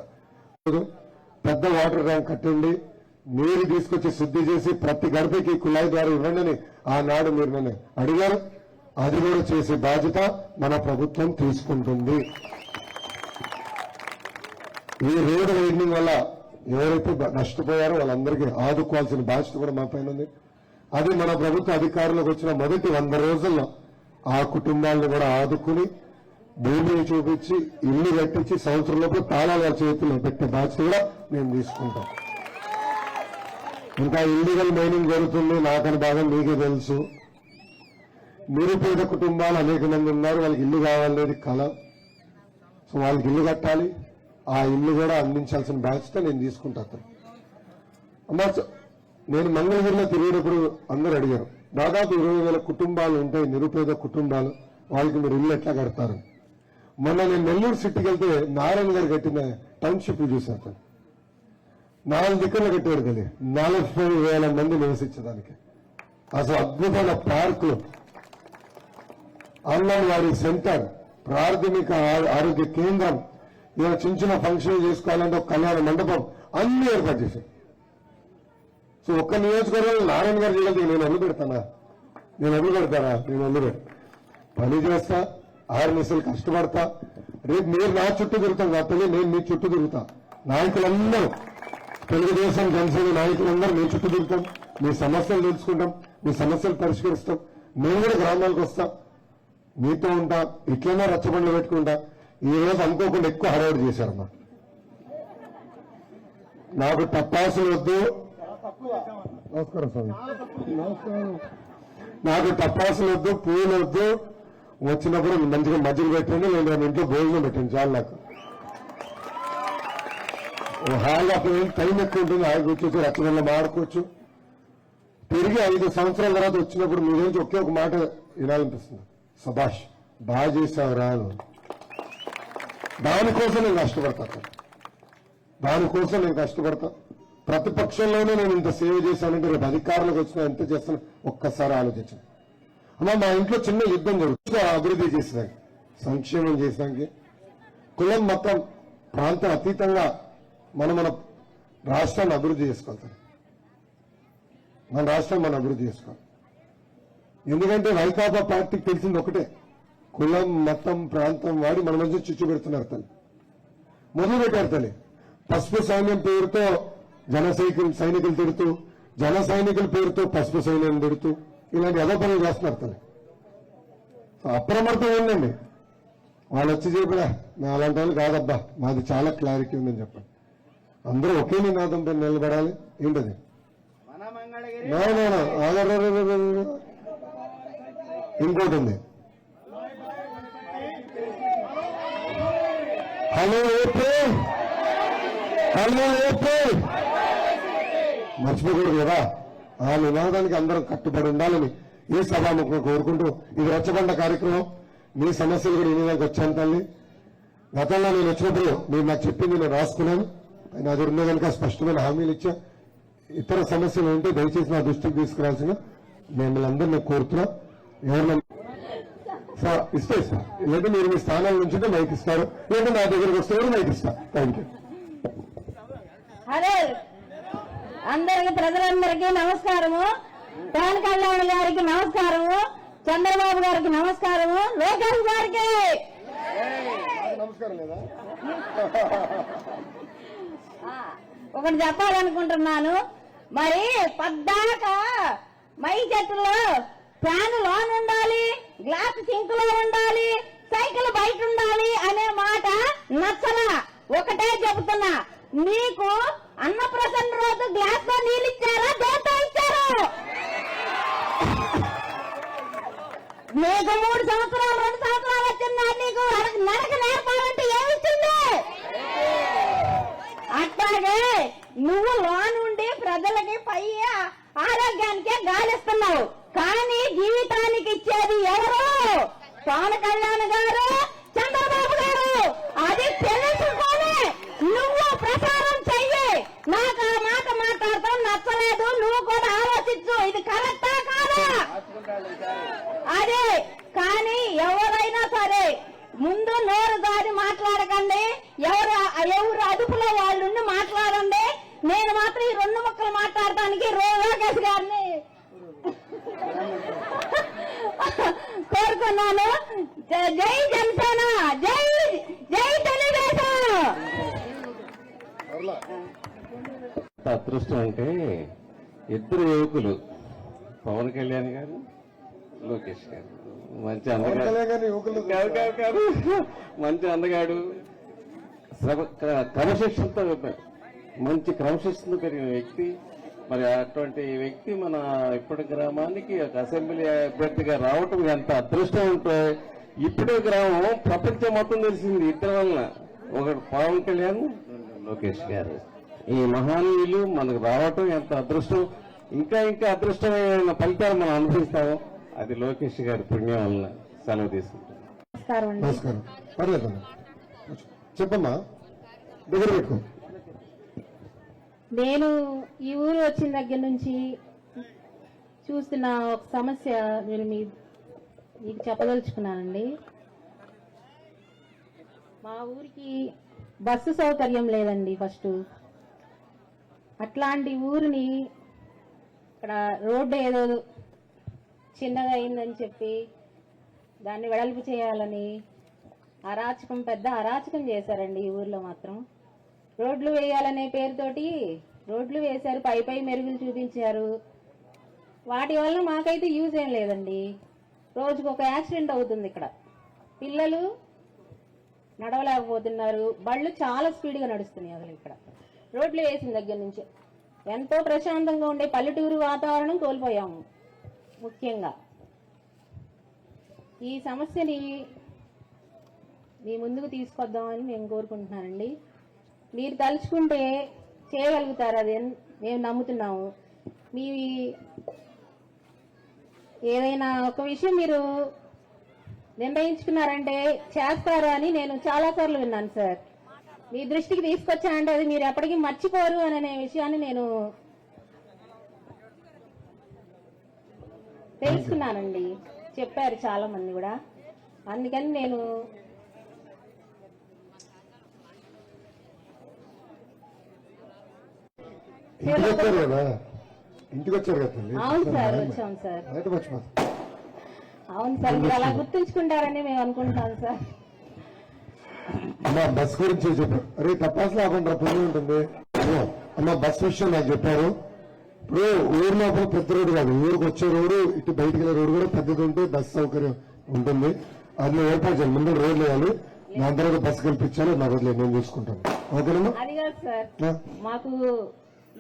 పెద్ద వాటర్ ట్యాంక్ కట్టండి, నీరు తీసుకొచ్చి శుద్ధి చేసి ప్రతి గడపకి కుళాయి ద్వారా ఇవ్వండి ఆనాడు మీరు నన్ను అడిగారు. అది కూడా చేసే బాధ్యత మన ప్రభుత్వం తీసుకుంటుంది. ఈ రోడ్డు వైండింగ్ వల్ల ఎవరైతే నష్టపోయారో వాళ్ళందరికీ ఆదుకోవాల్సిన బాధ్యత కూడా మా పైన ఉంది. అది మన ప్రభుత్వ అధికారులకు వచ్చిన మొదటి 100 రోజుల్లో ఆ కుటుంబాలను కూడా ఆదుకుని భూమిని చూపించి ఇల్లు కట్టించి సంవత్సరంలోపు తాళాల చేతుల్లో పెట్టే బాధ్యత కూడా మేము తీసుకుంటాం. ఇంకా ఇల్లీగల్ మైనింగ్ జరుగుతుంది, నాకని బాగా మీకే తెలుసు. నిరుపేద కుటుంబాలు అనేక మంది ఉన్నారు, వాళ్ళకి ఇల్లు కావాలనేది కళ. సో వాళ్ళకి ఇల్లు కట్టాలి, ఆ ఇల్లు కూడా అందించాల్సిన బాధ్యత నేను తీసుకుంటాను. అమ్మా, నేను మంగళగిరిలో తిరిగినప్పుడు అందరూ అడిగారు, దాదాపు 20,000 కుటుంబాలు ఉంటాయి నిరుపేద కుటుంబాలు, వాళ్ళకి మీరు ఇల్లు ఎట్లా కడతారు. మొన్న నేను నెల్లూరు సిటీకి వెళ్తే నారాయణ గారు కట్టిన టౌన్షిప్ చూశాను. 4 దిక్కులు కట్టారు కదా, 40,000 మంది నివసించడానికి. అసలు అద్భుతమైన పార్కులు, అంగన్వాడీ సెంటర్, ప్రాథమిక ఆరోగ్య కేంద్రం, ఇలా చిన్న చిన్న ఫంక్షన్ చేసుకోవాలంటే ఒక కళ్యాణ మండపం అన్ని ఏర్పాటు చేశారు. సో ఒక్క నియోజకవర్గంలో నారాయణ గారు చేయగలిగి నేను ఒళ్ళు పెడతానా? నేను ఒళ్ళు పని చేస్తా, 6 నిమిషాలు కష్టపడతా. రేపు మీరు నా చుట్టూ తిరుగుతాం కాబట్టి నేను మీ చుట్టూ తిరుగుతా. నాయకులందరూ, తెలుగుదేశం జనసేన నాయకులందరూ మీ చుట్టూ తిరుగుతాం, మీ సమస్యలు తెలుసుకుంటాం, మీ సమస్యలు పరిష్కరిస్తాం. మేము కూడా గ్రామాలకు వస్తాం, మీతో ఉంటా, ఇట్లనే రచ్చబండ్లు పెట్టుకుంటా. ఈ రోజు అనుకోకుండా ఎక్కువ హడావుడి చేశారమ్మా. నాకు టపాసులు వద్దు, నమస్కారం స్వామి, నమస్కారం. నాకు టపాసులు వద్దు, పూలు వద్దు, వచ్చినప్పుడు మంచిగా మజ్జిగ పెట్టండి, నేను ఇంట్లో భోజనం పెట్టండి చాలు. నాకు హాయిగా టైం ఎక్కువ ఉంటుంది, హాయిగా కూర్చోచ్చు, రచ్చబండ్లు మాడుకోవచ్చు. తిరిగి 5 సంవత్సరాల తర్వాత వచ్చినప్పుడు మీ గురించి ఒకే ఒక మాట వినాలనిపిస్తుంది, సభాష్ బాగా చేశావు రాను. దానికోసం నేను కష్టపడతా. ప్రతిపక్షంలోనే నేను ఇంత సేవ చేశానంటే రేపు అధికారులకు వచ్చినా ఎంత చేస్తాను ఒక్కసారి ఆలోచించాను. అమ్మా, మా ఇంట్లో చిన్న యుద్ధం జరుగుతుంది. అభివృద్ధి చేసేదానికి, సంక్షేమం చేసేదానికి, కులం మతం ప్రాంతం అతీతంగా మన రాష్ట్రాన్ని అభివృద్ధి చేసుకోవాలి. మన రాష్ట్రం మనం అభివృద్ధి చేసుకోవాలి. ఎందుకంటే వైకాపా పార్టీకి తెలిసింది ఒకటే, కులం మతం ప్రాంతం వాడి మన మధ్య చిచ్చు పెడుతున్నారు. తల్లి మొదలు పెట్టారు. తల్లి పసుపు సైన్యం పేరుతో సైనికులు తిడుతూ, జన సైనికుల పేరుతో పసుపు సైన్యం తిడుతూ ఇలాంటి ఏదో పనులు చేస్తున్నారు. తల్లి అప్రమత్తం ఉందండి. వాళ్ళు వచ్చి చెప్పినా మేము అలాంటి వాళ్ళు కాదబ్బా, మాది చాలా క్లారిటీ ఉందని చెప్పండి. అందరూ ఒకే నినాదంపై నిలబడాలి. ఏంటది? ఇంకోటి ఉంది, హలో ఏప్రిల్, మర్చిపోకూడదు కదా. ఆ నినాదానికి అందరం కట్టుబడి ఉండాలని ఈ సభాముఖంగా కోరుకుంటూ, ఇది రచ్చబండ కార్యక్రమం. మీ సమస్యలు కూడా వినేదానికి వచ్చాను తల్లి. గతంలో నేను వచ్చినప్పుడు మీరు నాకు చెప్పింది నేను రాసుకున్నాను. అది ఉన్న కనుక స్పష్టమైన హామీలు ఇచ్చా. ఇతర సమస్యలు ఉంటే దయచేసి నా దృష్టికి తీసుకురావాల్సిన మిమ్మల్ని అందరినీ కోరుతున్నా. ఎవరన్నా ఇస్తే సార్, లేదా మీరు మీ స్థానాల నుంచి మైక్ ఇస్తారు, లేదా నా దగ్గరకు వస్తే మైక్ ఇస్తా. Thank you. అదే అందరికి, ప్రజలందరికీ నమస్కారము. పవన్ కళ్యాణ్ గారికి నమస్కారము, చంద్రబాబు గారికి నమస్కారము, లోకేష్ గారికి నమస్కారం. లేదా ఒకటి చెప్పాలనుకుంటున్నాను. మరి పద్దాక మై చెట్టులో ఫ్యాన్ లోన్ ఉండాలి, గ్లాస్ సింక్ లో ఉండాలి, సైకిల్ బయట ఉండాలి అనే మాట నచ్చలా. ఒకటే చెబుతున్నా, మీకు అన్నప్రసన్న రోజు గ్లాస్ లో నీళ్ళు ఇచ్చారా, దేంతో ఇచ్చారు? నీకు 3 సంవత్సరాలు 2 సంవత్సరాలు వచ్చిందా? నీకు నడక నేర్పాలంటే ఏమిస్తుంది? అట్లాగే నువ్వు లోన్ ఉండి ప్రజలకి పై ఆరోగ్యానికే గాలిస్తున్నావు, కానీ జీవితానికి ఇచ్చేది ఎవరు? పవన్ కళ్యాణ్ గారు, చంద్రబాబు గారు. అది తెలుసుకొని నువ్వు ప్రచారం చెయ్యి. నాకు నోరు దారి మాట్లాడకండి, ఎవరు అదుపులో వాళ్ళు మాట్లాడండి. నేను మాత్రం ఈ 2 ముక్కలు మాట్లాడటానికి లోకేష్ గారిని కోరుతున్నాను. జై జనసేన, జై జై తెలుగుదేశం. అదృష్టం అంటే ఇద్దరు యువకులు, పవన్ కళ్యాణ్ గారు, లోకేష్ గారు. మంచి అందగాడు, మంచి అందగాడు, క్రమశిక్షణతో మంచి క్రమశిక్షణతో పెరిగిన వ్యక్తి. మరి అటువంటి వ్యక్తి మన ఇప్పటి గ్రామానికి ఒక అసెంబ్లీ అభ్యర్థిగా రావటం ఎంత అదృష్టం ఉంటే ఇప్పుడే గ్రామం ప్రపంచం మొత్తం తెలిసింది ఇద్దరి వలన. ఒకటి పవన్ కళ్యాణ్, లోకేష్ గారు. ఈ మహానీయులు మనకు రావటం ఎంత అదృష్టం. ఇంకా ఇంకా అదృష్టమైన ఫలితాలు మనం అనుభవిస్తాము. అది లోకేష్ గారి పుణ్యం వలన. సెలవు తీసుకుంటాం. నమస్కారం. పర్లేదు, చెప్పమ్మా, దగ్గర పెట్టుకో. నేను ఈ ఊరు వచ్చిన దగ్గర నుంచి చూస్తున్న ఒక సమస్య నేను మీకు చెప్పదలుచుకున్నానండి. మా ఊరికి బస్సు సౌకర్యం లేదండి. ఫస్ట్ అట్లాంటి ఊరిని ఇక్కడ రోడ్డు ఏదో చిన్నగా అయిందని చెప్పి దాన్ని వెడల్పు చేయాలని అరాచకం, పెద్ద అరాచకం చేశారండి ఈ ఊర్లో మాత్రం. రోడ్లు వేయాలనే పేరుతోటి రోడ్లు వేశారు, పై మెరుగులు చూపించారు. వాటి వల్ల మాకైతే యూజ్ ఏం లేదండి. రోజుకు ఒక యాక్సిడెంట్ అవుతుంది ఇక్కడ. పిల్లలు నడవలేకపోతున్నారు, బళ్ళు చాలా స్పీడ్గా నడుస్తున్నాయి. అసలు ఇక్కడ రోడ్లు వేసిన దగ్గర నుంచి ఎంతో ప్రశాంతంగా ఉండే పల్లెటూరు వాతావరణం కోల్పోయాము. ముఖ్యంగా ఈ సమస్యని మీ ముందుకు తీసుకొద్దామని మేము కోరుకుంటున్నానండి. మీరు తలుచుకుంటే చేయగలుగుతారు, అది మేము నమ్ముతున్నాము. మీ ఏదైనా ఒక విషయం మీరు నిర్ణయించుకున్నారంటే చేస్తారు అని నేను చాలా సార్లు విన్నాను సార్. మీ దృష్టికి తీసుకొచ్చానంటే అది మీరు ఎప్పటికీ మర్చిపోరు అనే విషయాన్ని నేను తెలుసుకున్నానండి. చెప్పారు చాలా మంది కూడా. అందుకని నేను ఇంటికి వచ్చారు కదా. అవును సార్, వచ్చాం సార్. అవును సార్, మీరు అలా గుర్తుంచుకుంటారని మేము అనుకుంటాం సార్. అమ్మా బస్ గురించి చెప్పారు. అరే తపాసు లేకుండా పుణ్యం ఉంటుంది. అమ్మా బస్ విషయం నాకు చెప్పారు. ఇప్పుడు ఊరు లోపల పెద్ద రోడ్డు కాదు, ఊరికి వచ్చే రోడ్డు, ఇటు బయటికి వెళ్ళే రోడ్డు కూడా పెద్దది ఉంటే బస్ సౌకర్యం ఉంటుంది. అది ఏర్పాటు చేయాలి. ముందు రోడ్లు వేయాలి, దాని తర్వాత బస్సు కల్పించాలి. నాకు వదిలేదు, నేను చూసుకుంటాను. ఓకేనమ్మా. అది కాదు సార్, మాకు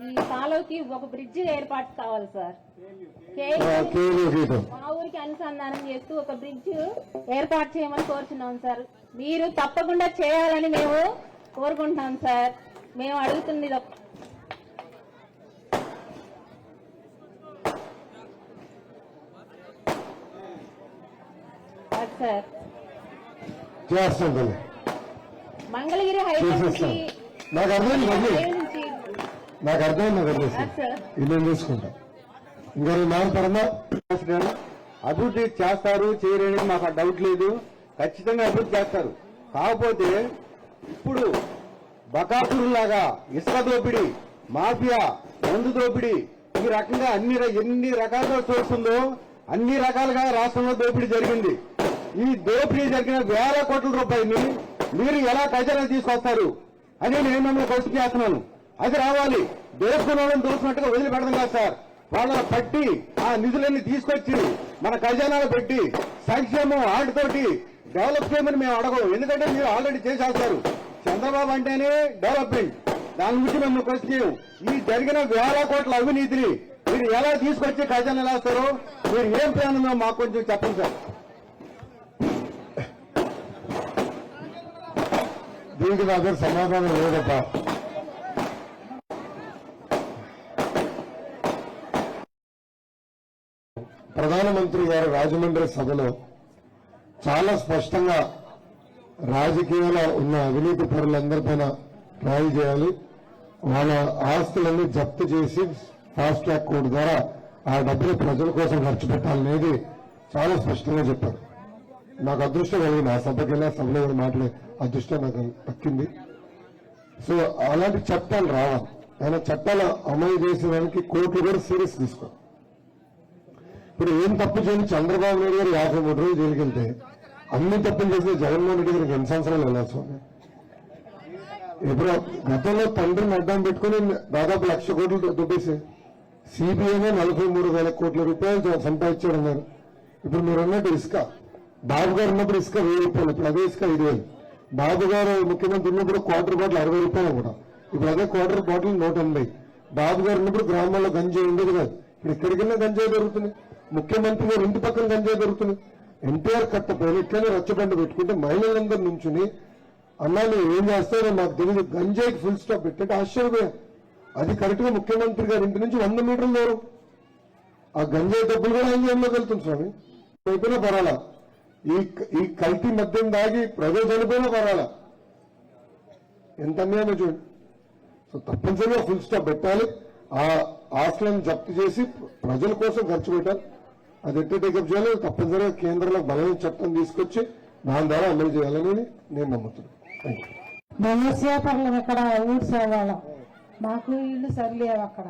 ఈ కాలువకి ఒక బ్రిడ్జ్ ఏర్పాటు కావాలి సార్. మా ఊరికి అనుసంధానం చేస్తూ ఒక బ్రిడ్జ్ ఏర్పాటు చేయమని కోరుచున్నాం సార్. మీరు తప్పకుండా చేయాలని మేము కోరుకుంటున్నాం సార్. మేము అడుగుతుంది సార్. మంగళగిరి హైవే నుంచి నాకు అర్థమైంది. నేను చూసుకుంటా. ఇంకో మాట్లాడమ్మా. అభివృద్ధి చేస్తారు చేయడానికి మాకు డౌట్ లేదు. ఖచ్చితంగా అభివృద్ధి చేస్తారు. కాకపోతే ఇప్పుడు బకాసురులాగా ఇసుక దోపిడీ, మాఫియా, మందు దోపిడీ, ఈ రకంగా ఎన్ని రకాలుగా చూస్తుందో అన్ని రకాలుగా రాష్ట్రంలో దోపిడీ జరిగింది. ఈ దోపిడీ జరిగిన వేల కోట్ల రూపాయలని మీరు ఎలా ఖజానా తీసుకొస్తారు అని నేను మిమ్మల్ని క్వశ్చన్ చేస్తున్నాను. అది రావాలి. దోసుకున్న వాళ్ళని దోసినట్టుగా వదిలిపెడదాం కాదు సార్. వాళ్ళని పట్టి ఆ నిధులన్నీ తీసుకొచ్చి మన ఖజానాలో పెట్టి సంక్షేమం ఆటతోటి డెవలప్ చేయమని మేము అడగం. ఎందుకంటే మీరు ఆల్రెడీ చేసేస్తారు. చంద్రబాబు అంటేనే డెవలప్మెంట్. దాని గురించి మేము క్వశ్చన్ చేయం. ఈ జరిగిన వేల కోట్ల అవినీతిని మీరు ఎలా తీసుకొచ్చి ఖజానా వేస్తారో మీరు ఏం ప్లాన్ ఉందో మాకు కొంచెం చెప్పండి సార్. దీనికి నా దగ్గర సమాధానం లేదప్ప. ప్రధానమంత్రి గారు రాజమండ్రి సభలో చాలా స్పష్టంగా రాజకీయాల్లో ఉన్న అవినీతి పరులందరిపైన ట్రయల్ చేయాలి, వాళ్ళ ఆస్తులన్నీ జప్తు చేసి ఫాస్ట్ ట్రాక్ కోర్టు ద్వారా ఆ డబ్బులు ప్రజల కోసం ఖర్చు పెట్టాలనేది చాలా స్పష్టంగా చెప్పారు. నాకు అదృష్టం కలిగింది. ఆ సభకి వెళ్ళి ఆ సభలో కూడా మాట్లాడే అదృష్టం నాకు దక్కింది. సో అలాంటి చట్టాలు రావాలి. ఆయన చట్టాలు అమలు చేసేదానికి కోర్టులు కూడా సీరియస్ తీసుకోవాలి. ఇప్పుడు ఏం తప్పు చేయని చంద్రబాబు నాయుడు గారు 53 రోజులు జైలుకి వెళ్తే అన్ని తప్పులు చేసిన జగన్మోహన్ రెడ్డి గారికి ఎన్ని సంవత్సరాలు వెళ్ళాల్సి ఉంది? ఇప్పుడు గతంలో తండ్రిని అడ్డం పెట్టుకుని దాదాపు 1,00,000 కోట్లు దుబ్బేసి సిబిఐనే 43,000 కోట్ల రూపాయలు సంపాదించాడన్నారు. ఇప్పుడు మీరు అన్నట్టు ఇసుక, బాబు గారు ఉన్నప్పుడు ఇసుక 1000 రూపాయలు, ఇప్పుడు అదే ఇసుక 5,000. బాబు గారు ముఖ్యమంత్రి ఉన్నప్పుడు క్వార్టర్ బాటిల్ 60 రూపాయలు కూడా, ఇప్పుడు అదే క్వార్టర్ బాటిల్ 180. బాబు గారు ఉన్నప్పుడు గ్రామాల్లో గంజాయి ఉండేది కాదు, ఇప్పుడు ఎక్కడికి వెళ్ళినా గంజాయి దొరుకుతుంది. ముఖ్యమంత్రి గారు ఇంటి పక్కన గంజాయి దొరుకుతుంది. ఎన్టీఆర్ కట్టపోయి ఇట్లనే రచ్చబండ పెట్టుకుంటే మహిళలందరూ నుంచుని అన్నాళ్ళు ఏం చేస్తారో మాకు తెలియదు, గంజాయికి ఫుల్ స్టాప్ పెట్టంటే ఆశ్చర్యపోయా. అది కరెక్ట్ గా ముఖ్యమంత్రి గారి ఇంటి నుంచి 100 మీటర్ల దూరం. ఆ గంజాయి డబ్బులు కూడా ఎంజాయంలోకి వెళ్తుంది స్వామి. అయిపోయినా పర్వాలా, ఈ కల్తీ మద్యం దాగి ప్రజలు చనిపోయినా పర్వాలా. ఎంత అన్యాయమో చూడండి. సో తప్పనిసరిగా ఫుల్ స్టాప్ పెట్టాలి. ఆ ఆస్తులను జప్తు చేసి ప్రజల కోసం ఖర్చు పెట్టాలి. అది ఎట్లా టేకప్ చేయాలి, తప్పనిసరిగా కేంద్రంలో బలమైన చట్టం తీసుకొచ్చి దాని ద్వారా అమలు చేయాలని నేను నమ్ముతున్నాను. మత్స్యపరులం ఇక్కడ ఊరు సేవాళ్ళం, మాకు ఇల్లు సరిలేవు. అక్కడ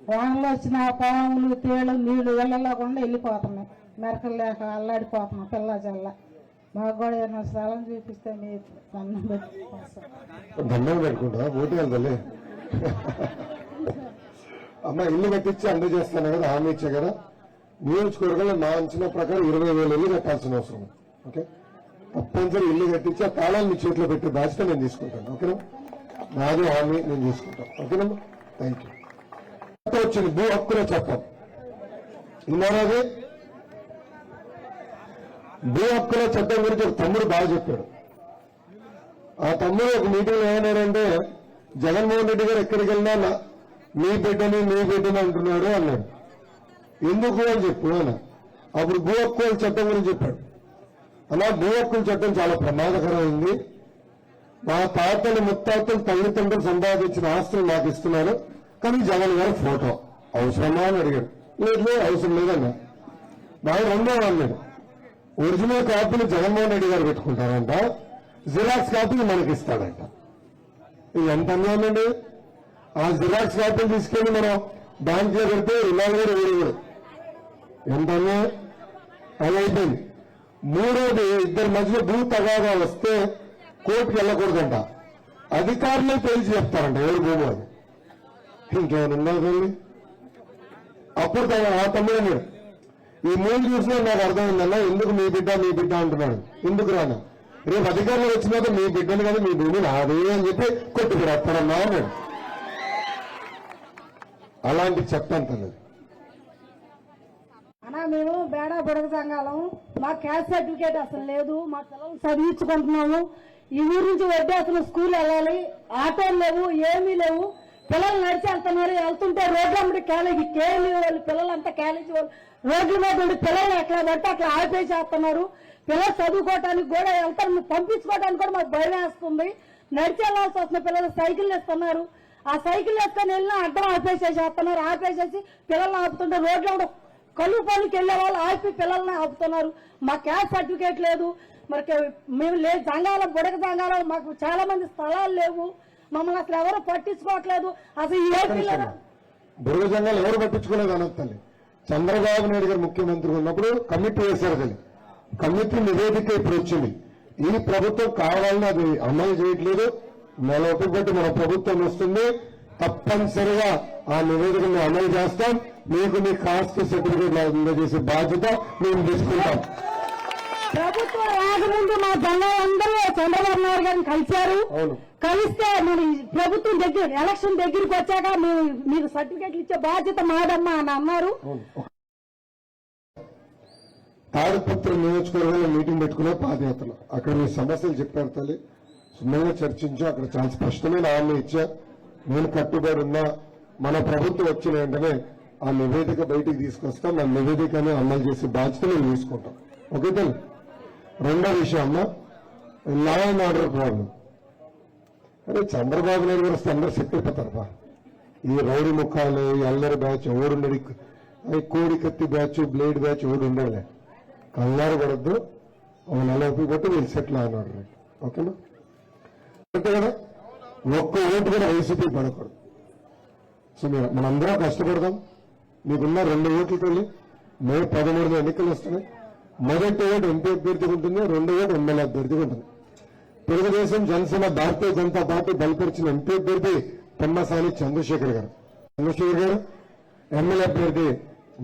వానలు వచ్చిన పాములు తేళ్లు నీళ్లు వెళ్ళకుండా వెళ్ళిపోతున్నాయి. మెరకలు లేక అల్లాడిపోతున్నాం పిల్ల జల్ల. మాకు కూడా ఏదైనా స్థలం చూపిస్తే మీ దండం పెట్టుకుంటా ఓటు వెళ్దాలే. అమ్మ ఇల్లు కట్టించి అందజేస్తాను కదా, హామీ ఇచ్చా కదా. నియోజకవర్గంలో నా అంచనా ప్రకారం 20,000 ఇల్లు కట్టాల్సిన అవసరం. ఓకే, తప్పనిసరి ఇల్లు కట్టించి ఆ తాళాలు మీ చేతిలో పెట్టి బాధ్యత నేను తీసుకుంటాను. ఓకేనా, నాది హామీ నేను తీసుకుంటాను. ఓకేనమ్మా, థ్యాంక్ యూ. వచ్చింది భూ హక్కుల చట్టం, ఇన్నారాది భూ హక్కుల చట్టం గురించి ఒక తమ్ముడు బాగా చెప్పాడు. ఆ తమ్ముడు ఒక మీటింగ్ ఏమన్నాడంటే, జగన్మోహన్ రెడ్డి గారు ఎక్కడికి వెళ్ళినా మీ బిడ్డని అంటున్నాడు అన్నాడు. ఎందుకు అని చెప్పు అని. అప్పుడు భూ హక్కుల చట్టం గురించి చెప్పాడు. అలా భూ హక్కుల చట్టం చాలా ప్రమాదకరమైంది. మా తాతలు ముత్తాతలు తల్లిదండ్రులు సంపాదించిన ఆస్తులు నాకు ఇస్తున్నారు, కానీ జగన్ గారు ఫోటో అవసరమా అని అడిగాడు. లేదు అవసరం లేదన్నా. బాగా రెండో అన్నాడు, ఒరిజినల్ కాపీలు జగన్మోహన్ రెడ్డి గారు పెట్టుకుంటారంట, జిరాక్స్ కాపీలు మనకి ఇస్తాడంట. ఇది ఎంత అన్యాయం అండి. ఆ జిరాక్స్ కాపీలు తీసుకెళ్లి మనం బ్యాంకులో పెడితే ఇలాగ కూడా వేరు. ఎంత అన్యాయం. అది అయిపోయింది. మూడోది, ఇద్దరి మధ్యలో భూ తగాదా వస్తే కోర్టుకు వెళ్ళకూడదంట, అధికారులే తెలిసి చెప్తారంట ఎవరు భూమి అని. ఇంకేమైనా ఉండాలి. అప్పుడు ఆ తమ్ముడు మీరు ఈ మూడు చూసినా నాకు అర్థమైందన్నా, ఎందుకు మీ బిడ్డ అంటున్నాడు. ఎందుకు రానా, రేపు అధికారులు వచ్చినాక మీ బిడ్డలు కానీ మీ భూమి నాదే అని చెప్పి కొట్టుకురాస్తాడన్నా అన్నాడు. అలాంటి చట్టం తనది. అన్నా మేము బేడా బుడగ సంఘాలం, మా క్యాస్ట్ సర్టిఫికేట్ అసలు లేదు, మా పిల్లలు చదివించుకుంటున్నాము. ఈ ఊరు నుంచి వడ్డీ అసలు స్కూల్ వెళ్ళాలి, ఆటోలు లేవు, ఏమీ లేవు. పిల్లలు నడిచి వెళ్తున్నారు, వెళ్తుంటే రోడ్ల మీద కేళీ వాళ్ళు పిల్లలంతా కాలేజీ వాళ్ళు రోడ్ల మీద ఉండి పిల్లలు ఎట్లా పడితే అట్లా ఆపేసేస్తున్నారు. పిల్లలు చదువుకోవటానికి కూడా వెళ్తారు, పంపించుకోవడానికి కూడా మాకు భయం వేస్తుంది. నడిచి వెళ్లాల్సి వస్తున్న పిల్లలు సైకిల్ వేస్తున్నారు, ఆ సైకిల్ వేసుకొని వెళ్ళినా అడ్డం ఆపేసేసేస్తున్నారు. ఆపేసేసి పిల్లల్ని ఆపుతుంటే రోడ్లో కూడా కలుపు పనికి వెళ్లే వాళ్ళు ఆపి పిల్లల్ని ఆపుతున్నారు. మా క్యాస్ట్ సర్టిఫికేట్ లేదు, మరి మేము లేదు. సంఘాలు బుడగ సంఘాలు మాకు చాలా మంది స్థలాలు లేవు, మమ్మల్ని అసలు ఎవరు పట్టించుకోవట్లేదు. అసలు ఈ ఏపీలో బుడగ సంఘాలు ఎవరు పట్టించుకోలేదు అనొద్దండి. చంద్రబాబు నాయుడు గారు ముఖ్యమంత్రి ఉన్నప్పుడు కమిటీ వేశారు కానీ కమిటీ నివేదిక ఇప్పుడు వచ్చింది. ఈ ప్రభుత్వం కావాలని అది అమలు చేయట్లేదు. నెల ఒకటి మన ప్రభుత్వం వస్తుంది, తప్పనిసరిగా ఆ నివేదికను అమలు చేస్తాం. మీకు మీ కాస్ట్ సర్టిఫికేట్ అందజేసే బాధ్యత మేము తీసుకుంటాం. ప్రభుత్వం రాకముందు మా జనాలందరూ చంద్రబాబు నాయుడు గారిని కలిశారు. కలిస్తే మరి ప్రభుత్వం దగ్గర ఎలక్షన్ దగ్గరికి వచ్చాక మీకు సర్టిఫికేట్లు ఇచ్చే బాధ్యత మాదమ్మా అని అన్నారు. తాడిపత్రి నియోజకవర్గంలో మీటింగ్ పెట్టుకునే పాదయాత్రలు అక్కడ మీ సమస్యలు చెప్పారు తల్లి, సున్నంగా చర్చించా. అక్కడ చాలా స్పష్టమైన హామీ ఇచ్చా. నేను కట్టుబడి ఉన్నా, మన ప్రభుత్వం వచ్చిన వెంటనే ఆ నివేదిక బయటికి తీసుకొస్తాం, ఆ నివేదికను అమలు చేసే బాధ్యత మేము తీసుకుంటాం. ఓకే తల్లి. రెండో విషయం అమ్మా, లా అండ్ ఆర్డర్ ప్రాబ్లం. అరే చంద్రబాబు నాయుడు గారు వస్తే అందరూ సెట్ అయిపోతారు. ఈ రౌడీ ముఖాలు, ఈ అల్లరి బ్యాచ్ ఓడుండడి, కోడి కత్తి బ్యాచ్, బ్లేడ్ బ్యాచ్ ఓడి ఉండలే. కంగారు పడద్దు. ఒక నెల ఓపిక పట్టి మీరు సెటిల్ అన్నాడు. ఓకేనా? అంతే కదా, ఒక్క ఓటు కూడా వైసీపీ పడకూడదు. సో మనందరం కష్టపడదాం. మీకున్న 2 ఓట్లతో మే 13 ఎన్నికలు వస్తున్నాయి. మొదటి ఓటు ఎంపీ అభ్యర్థిగా ఉంటుంది, 2వ ఓటు ఎమ్మెల్యే అభ్యర్థిగా ఉంటుంది. తెలుగుదేశం జనసేన భారతీయ జనతా పార్టీ బలపరిచిన ఎంపీ అభ్యర్థి పెమ్మసాని చంద్రశేఖర్ గారు. చంద్రశేఖర్ గారు ఎమ్మెల్యే అభ్యర్థి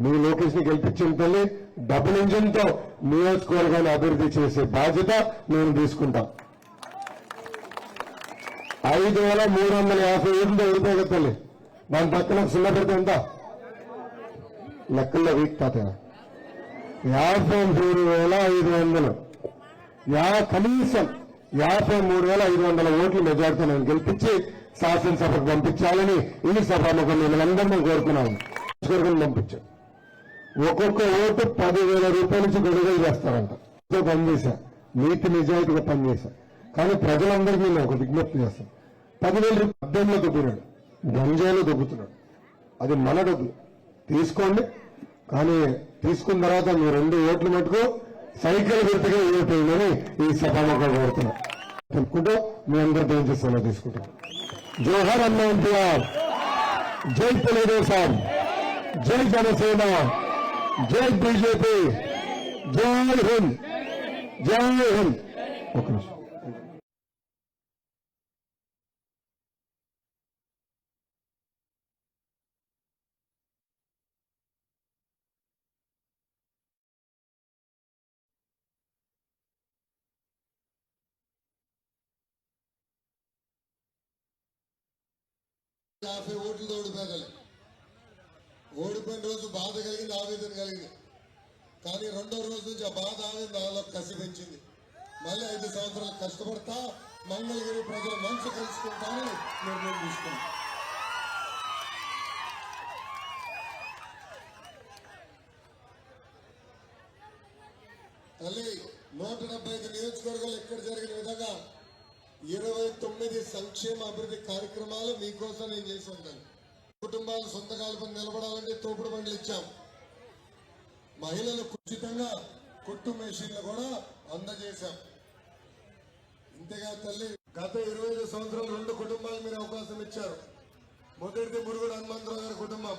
మీ లోకేష్ ని గెలిపించిన తల్లి డబుల్ ఇంజిన్ తో నియోజకవర్గాన్ని అభివృద్ధి చేసే బాధ్యత నేను తీసుకుంటా. 5,350 ఓట్లు ఓడిపోయి తల్లి. దాని పక్కన సున్నా పెడితే ఎంత లెక్కల్లో వీక్ తాత 53,500 కనీసం 53,500 ఓట్లు మెజార్టీతో నేను గెలిపించి శాసనసభకు పంపించాలని ఈ సభాముఖం మిమ్మల్ని కోరుకున్నాను. పంపించాను. ఒక్కొక్క ఓటు 10,000 రూపాయల నుంచి గొడవలు చేస్తారంట. పనిచేశా, నీతి నిజాయితీగా పనిచేశా. కానీ ప్రజలందరికీ నేను ఒక విజ్ఞప్తి చేస్తాను. 10,000 అద్దంలో దొబ్బినాడు, గంజాయిలో దొబ్బుతున్నాడు. అది మన డబ్బులు తీసుకోండి. కానీ తీసుకున్న తర్వాత మీ 2 ఓట్లు మటుకు సైకిల్ గుర్తుగా ఓటేయమని ఈ సభాముఖం కోరుతున్నా. చెప్పుకుంటూ మీ అందరితో ఏం చేస్తానో తీసుకుంటాను. జోహర్ అన్న ఎన్టీఆర్, జై తెలుగుదేశం, జై జనసేన, జై బీజేపీ, జై హింద్, జై హింద్. ఒక నిమిషం. యాభై ఓట్లతో ఓడిపోగలి. ఓడిపోయిన రోజు బాధ కలిగింది, ఆవేదన కలిగింది. కానీ 2వ రోజు నుంచి ఆ బాధ ఆవేదన నాలో కసి పెంచింది. మళ్ళీ 5 సంవత్సరాలు కష్టపడతా మంగళగిరి ప్రజల మనసు కలుసుకుంటానని నిర్ణయం తీసుకున్నాను. తల్లి 175 నియోజకవర్గాలు ఎక్కడ జరిగిన విధంగా 29 సంక్షేమ అభివృద్ధి కార్యక్రమాలు మీకోసం నేను చేసి ఉంటాను. కుటుంబాలు సొంత కాలుపై నిలబడాలంటే తోపుడు బండ్లు ఇచ్చాం. మహిళలకు ఉచితంగా కుట్టు మెషిన్లు కూడా అందజేశాం. ఇంతేకాదు తల్లి, గత 25 సంవత్సరాలు 2 కుటుంబాలు మీరు అవకాశం ఇచ్చారు. మొదటిది మురుగుడు హనుమంతరావు గారి కుటుంబం.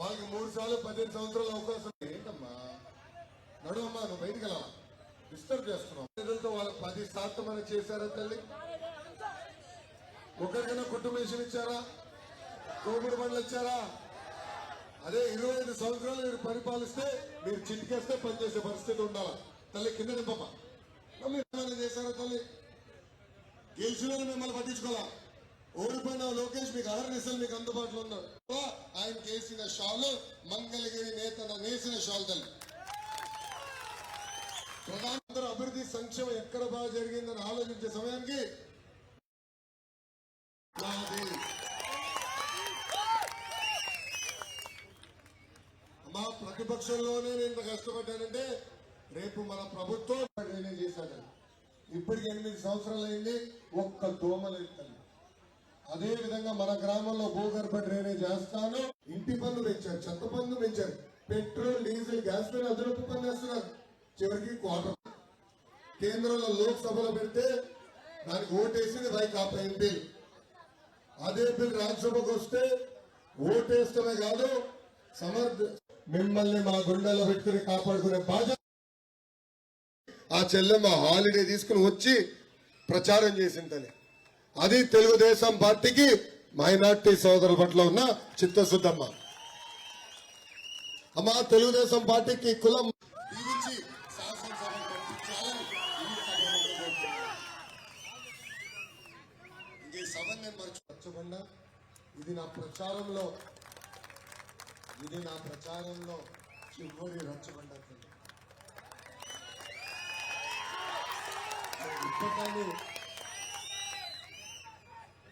వాళ్ళకి 3 సార్లు 15 సంవత్సరాలు అవకాశం. ఏంటమ్మా నడువమ్మా, నువ్వు బయటికి వెళ్ళాలా, డిస్టర్బ్ చేస్తున్నావు. నిధులతో వాళ్ళకి 10% అని చేశారా తల్లి? ఒకరికైనా కుట్టు మెషిన్ ఇచ్చారా? తోపుడు బండ్లు ఇచ్చారా? అదే 25 సంవత్సరాలు మీరు పరిపాలిస్తే మీరు చిటికేస్తే పనిచేసే పరిస్థితి ఉండాలా తల్లి. కింద నింపమ్మా. మీరు చేశారా తల్లి? గెలిచిన మిమ్మల్ని పట్టించుకోవాలా. ఓడిపోయిన లోకేష్ మీకు అహర్నిశలు మీకు అందుబాటులో ఉన్నారు. ఆయన చేసిన షాలు మంగళగిరి నేతన నేసిన షాల్ తల్లి. ప్రధానమంత్రి అభివృద్ధి సంక్షేమం ఎక్కడ బాగా జరిగిందని ఆలోచించే సమయానికి మా ప్రతిపక్షంలోనే నేను కష్టపడ్డానంటే రేపు మన ప్రభుత్వం డ్రైనేజ్ చేశాను. ఇప్పటికి 8 సంవత్సరాలు అయింది, ఒక్క దోమ లేదు తల్లి. అదే విధంగా మన గ్రామంలో భూగర్భ డ్రైనేజ్ చేస్తాను. ఇంటి పన్ను పెంచారు, చెత్త పన్ను పెంచారు, పెట్రోల్ డీజిల్ గ్యాస్ పైన అదనపు పన్ను వేస్తున్నారు. చివరికి క్వార్టర్. కేంద్రంలో లోక్సభలో పెడితే దానికి ఓటేసింది వైకాపా ఎంపీలు. అదే బిల్ రాజ్యసభకు వస్తే ఓటేస్తమే కాదు మిమ్మల్ని మా గుండెల్లో పెట్టుకుని కాపాడుకునే బాధ్యత. ఆ చెల్లెమ్మ హాలిడే తీసుకుని వచ్చి ప్రచారం చేసిందని. అది తెలుగుదేశం పార్టీకి మైనార్టీ సోదరుల పట్ల ఉన్న చిత్తశుద్ధమ్మ. అమ్మ, తెలుగుదేశం పార్టీకి కులం దీవించి శాసనసభ పంపించాలని ఈ సభను నేను మర్చిపోకుండా ఇది నా ప్రచారంలో చివరి రచ్చబండ. ఇప్పటికీ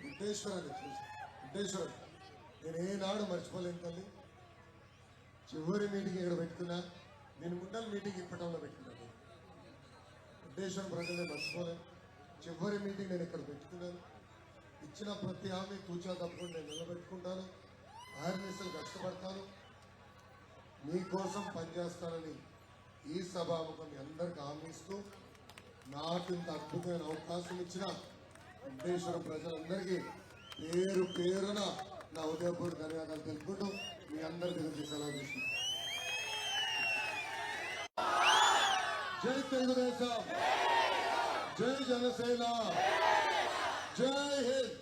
ఉద్దేశ్వరాన్ని నేను ఏనాడు మర్చిపోలేను తల్లి. చివరి మీటింగ్ ఇక్కడ పెట్టుకున్నా, నేను ముందల మీటింగ్ ఇప్పటంలో పెట్టుకున్నాను. ఉద్దేశ్వరం ప్రజలే మర్చిపోలేను. చివరి మీటింగ్ నేను ఇక్కడ పెట్టుకున్నాను. ఇచ్చిన ప్రతి హామీ తూచా తప్పకుండా నేను నిలబెట్టుకుంటాను. ఆర్నిసలు కష్టపడతాను, మీకోసం పనిచేస్తానని ఈ సభాముఖం మీ అందరికి హామీ ఇస్తూ నాకు ఇంత అద్భుతమైన అవకాశం ఇచ్చిన వెంకటేశ్వర ప్రజలందరికీ పేరు పేరున నా ఉదయపూర్వక ధన్యవాదాలు తెలుపుకుంటూ మీ అందరి దగ్గర సెలవు తీసుకుంటాను. జై తెలుగుదేశం, జై జనసేన, జై హింద్,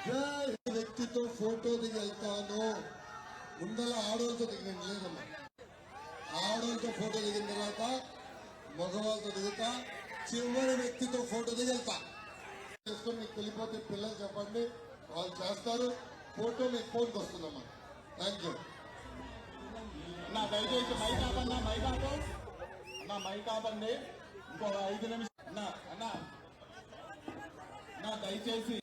జై వ్యక్తితో ఫోటో దిగి వెళ్తాను. ముందల ఆడవాళ్ళతో దిగిన లేదమ్మా. ఆడవాళ్ళతో ఫోటో దిగిన తర్వాత మగవాళ్ళతో దిగుతా, చివరి వ్యక్తితో ఫోటో దిగి వెళ్తా. చేసుకొని మీకు వెళ్ళిపోతే పిల్లలు చెప్పండి, వాళ్ళు చేస్తారు. ఫోటో మీకు ఫోన్కి వస్తుందమ్మా. Thank you. నా దయచేసి మైక్ ఆపన్నా, మైక్ ఆపు అన్నా, మైక్ ఆపండి. ఇంకో 5 నిమిషాలు అన్నా, దయచేసి